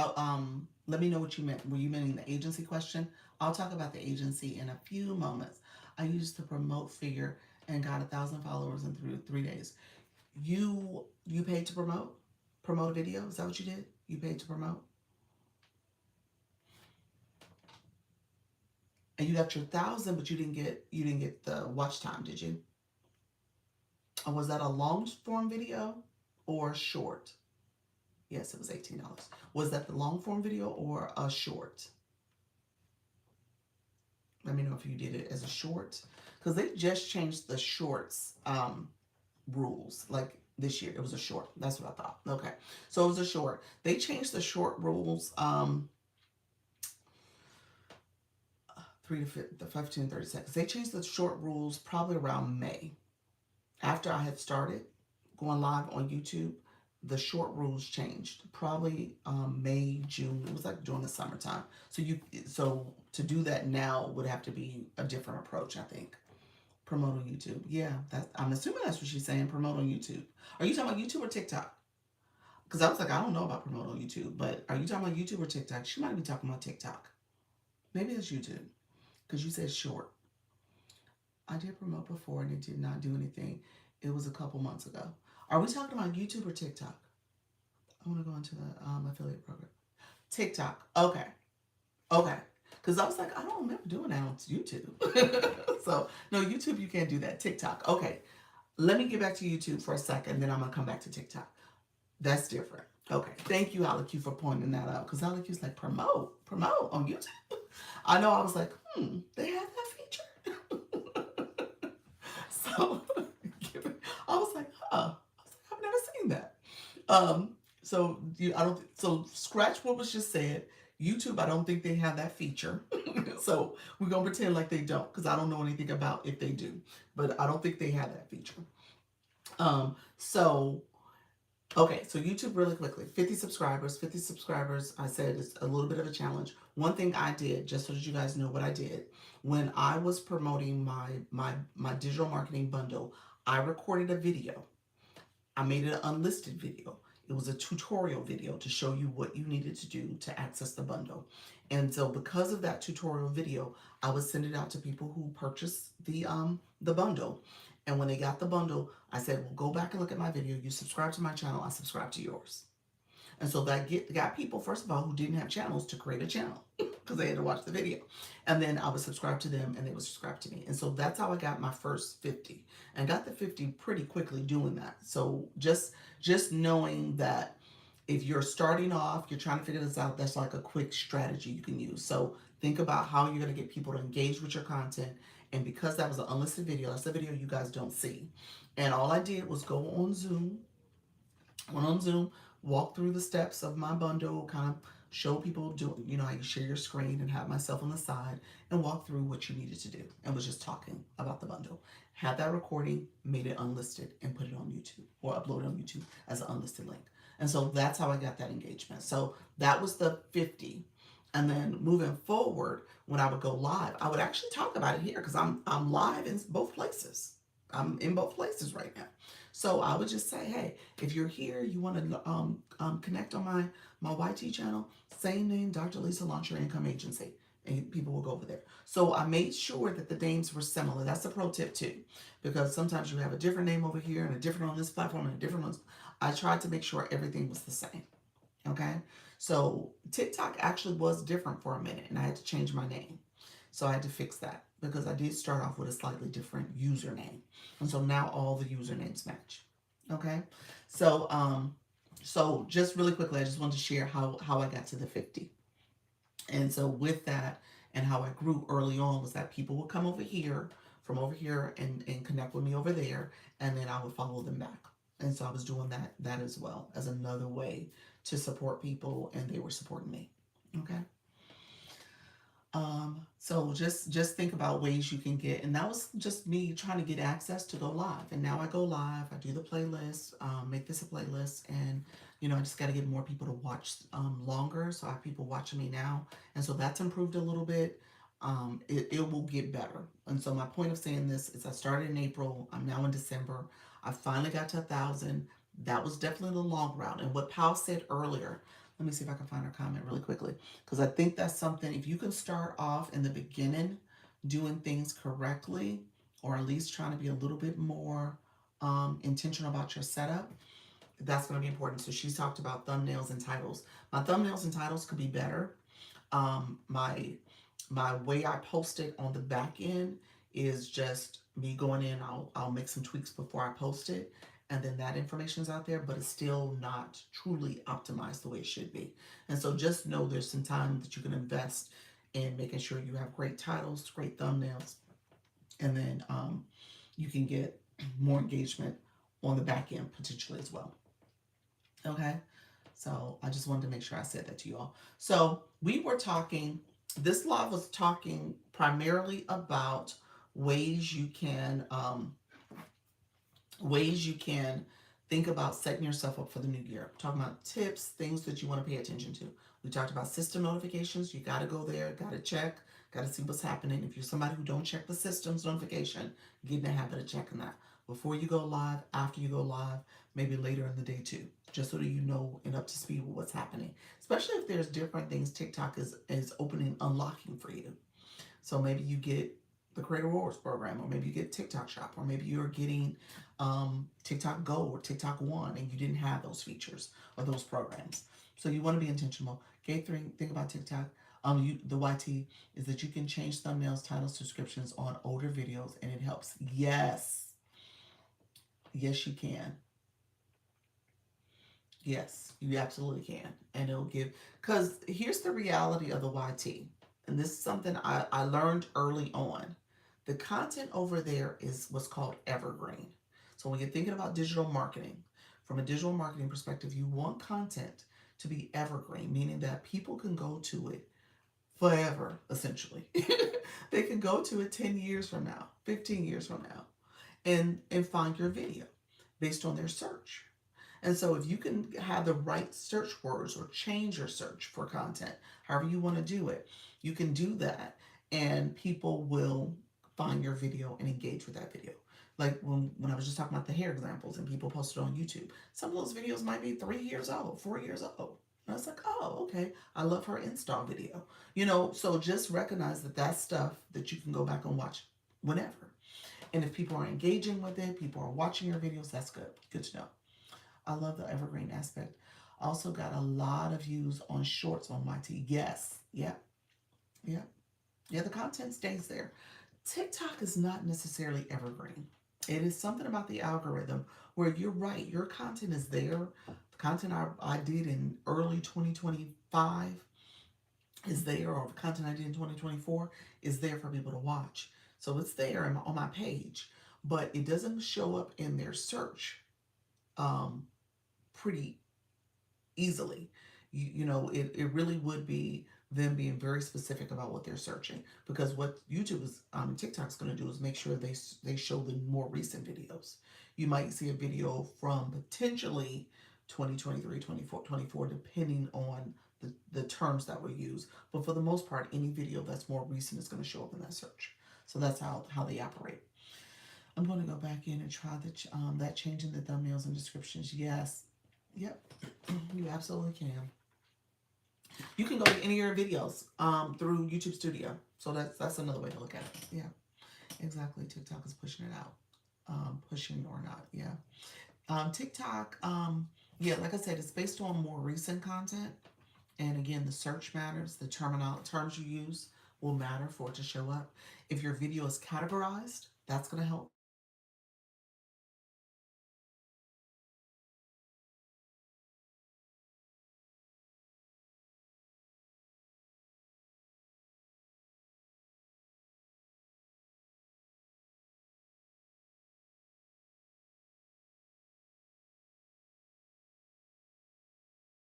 Let me know what you meant. Were you meaning the agency question? I'll talk about the agency in a few moments. I used the promote figure and got 1,000 followers in 3 days. You paid to promote a video? Is that what you did? You paid to promote? And you got your 1,000, but you didn't get the watch time, did you? Or was that a long form video or short? Yes, it was $18. Was that the long form video or a short? Let me know if you did it as a short, because they just changed the shorts rules. Like this year, it was a short. That's what I thought. Okay, so it was a short. They changed the short rules. 15 30 seconds. They changed the short rules probably around May. After I had started going live on YouTube, the short rules changed. Probably May, June. It was like during the summertime. So to do that now would have to be a different approach, I think. Promote on YouTube. Yeah, I'm assuming that's what she's saying. Promote on YouTube. Are you talking about YouTube or TikTok? Because I was like, I don't know about promote on YouTube, but are you talking about YouTube or TikTok? She might be talking about TikTok. Maybe it's YouTube because you said short. I did promote before and it did not do anything. It was a couple months ago. Are we talking about YouTube or TikTok? I want to go into the affiliate program. TikTok. Okay. Okay. Because I was like, I don't remember doing that on YouTube. So, no, YouTube, you can't do that. TikTok. Okay. Let me get back to YouTube for a second, then I'm going to come back to TikTok. That's different. Okay. Thank you, Alec, for pointing that out. Because Alec was like, promote on YouTube. I know I was like, they have that feature. So, I was like, I've never seen that. I don't. So scratch what was just said. YouTube, I don't think they have that feature. So we're gonna pretend like they don't, because I don't know anything about if they do, but I don't think they have that feature. So okay, so YouTube really quickly, 50 subscribers. 50 subscribers, I said, is a little bit of a challenge. One thing I did, just so that you guys know what I did, when I was promoting my digital marketing bundle, I recorded a video. I made it an unlisted video. It was a tutorial video to show you what you needed to do to access the bundle. And so because of that tutorial video, I would send it out to people who purchased the bundle. And when they got the bundle, I said, well, go back and look at my video. You subscribe to my channel, I subscribe to yours. And so that got people, first of all, who didn't have channels to create a channel because they had to watch the video. And then I would subscribe to them and they would subscribe to me. And so that's how I got my first 50 and got the 50 pretty quickly doing that. So just knowing that if you're starting off, you're trying to figure this out, that's like a quick strategy you can use. So think about how you're going to get people to engage with your content. And because that was an unlisted video, that's a video you guys don't see. And all I did was go on Zoom, walk through the steps of my bundle, kind of show people, how you share your screen and have myself on the side and walk through what you needed to do, and was just talking about the bundle. Had that recording, made it unlisted, and put it on YouTube or upload it on YouTube as an unlisted link. And so that's how I got that engagement. So that was the 50. And then moving forward, when I would go live, I would actually talk about it here because I'm live in both places. I'm in both places right now. So I would just say, hey, if you're here, you want to connect on my YT channel, same name, Dr. Lisa, Launch Your Income Agency. And people will go over there. So I made sure that the names were similar. That's a pro tip too, because sometimes you have a different name over here and a different on this platform and a different one. I tried to make sure everything was the same. Okay. So TikTok actually was different for a minute and I had to change my name. So I had to fix that because I did start off with a slightly different username. And so now all the usernames match. Okay. So just really quickly, I just wanted to share how I got to the 50. And so with that and how I grew early on was that people would come over here from over here and connect with me over there. And then I would follow them back. And so I was doing that as well as another way to support people, and they were supporting me. Okay. So just think about ways you can get, and that was just me trying to get access to go live. And now I go live, I do the playlist, make this a playlist, and I just got to get more people to watch longer. So I have people watching me now, and so that's improved a little bit. It will get better. And so my point of saying this is I started in April, I'm now in December. I finally got to 1,000. That was definitely the long route. And what Pal said earlier, let me see if I can find her comment really quickly, because I think that's something, if you can start off in the beginning doing things correctly, or at least trying to be a little bit more intentional about your setup, that's going to be important. So she's talked about thumbnails and titles. My thumbnails and titles could be better. My My way I post it on the back end is just me going in. I'll make some tweaks before I post it, and then that information is out there, but it's still not truly optimized the way it should be. And so just know there's some time that you can invest in making sure you have great titles, great thumbnails, and then you can get more engagement on the back end potentially as well. Okay. So I just wanted to make sure I said that to you all. So we were talking, this live was talking primarily about ways you can ways you can think about setting yourself up for the new year. Talking about tips, things that you want to pay attention to. We talked about system notifications. You got to go there, got to check, got to see what's happening. If you're somebody who don't check the system's notification, get in the habit of checking that before you go live, after you go live, maybe later in the day too, just so that you know and up to speed with what's happening. Especially if there's different things TikTok is opening, unlocking for you. So maybe you get the Creator Rewards program, or maybe you get TikTok Shop, or maybe you're getting TikTok Go or TikTok One, and you didn't have those features or those programs. So you want to be intentional. Thing about TikTok, the YT is that you can change thumbnails, titles, descriptions on older videos, and it helps. Yes, yes, you can. Yes, you absolutely can. And it'll give, because here's the reality of the YT. And this is something I learned early on. The content over there is what's called evergreen. So when you're thinking about digital marketing, from a digital marketing perspective, you want content to be evergreen, meaning that people can go to it forever, essentially. They can go to it 10 years from now, 15 years from now, and find your video based on their search. And so if you can have the right search words or change your search for content, however you want to do it, you can do that and people will find your video and engage with that video. Like when I was just talking about the hair examples and people posted on YouTube, some of those videos might be 3 years old, 4 years old. And I was like, oh, okay. I love her install video. So just recognize that that's stuff that you can go back and watch whenever. And if people are engaging with it, people are watching your videos, that's good. Good to know. I love the evergreen aspect. Also got a lot of views on shorts on my T. Yes. Yep. Yep. Yeah, the content stays there. TikTok is not necessarily evergreen. It is something about the algorithm where you're right, your content is there. The content I did in early 2025 is there, or the content I did in 2024 is there for people to watch. So it's there on my page, but it doesn't show up in their search um, pretty easily. It really would be them being very specific about what they're searching, because what YouTube is TikTok's going to do is make sure they show the more recent videos. You might see a video from potentially 2023, 24, depending on the terms that were used, but for the most part any video that's more recent is going to show up in that search. So that's how they operate. I'm going to go back in and try that change in the thumbnails and descriptions. Yes. Yep. You absolutely can. You can go to any of your videos through YouTube Studio. So that's another way to look at it. Yeah, exactly. TikTok is pushing it out. Pushing or not. Yeah. TikTok, yeah, like I said, it's based on more recent content. And again, the search matters. The terms you use will matter for it to show up. If your video is categorized, that's going to help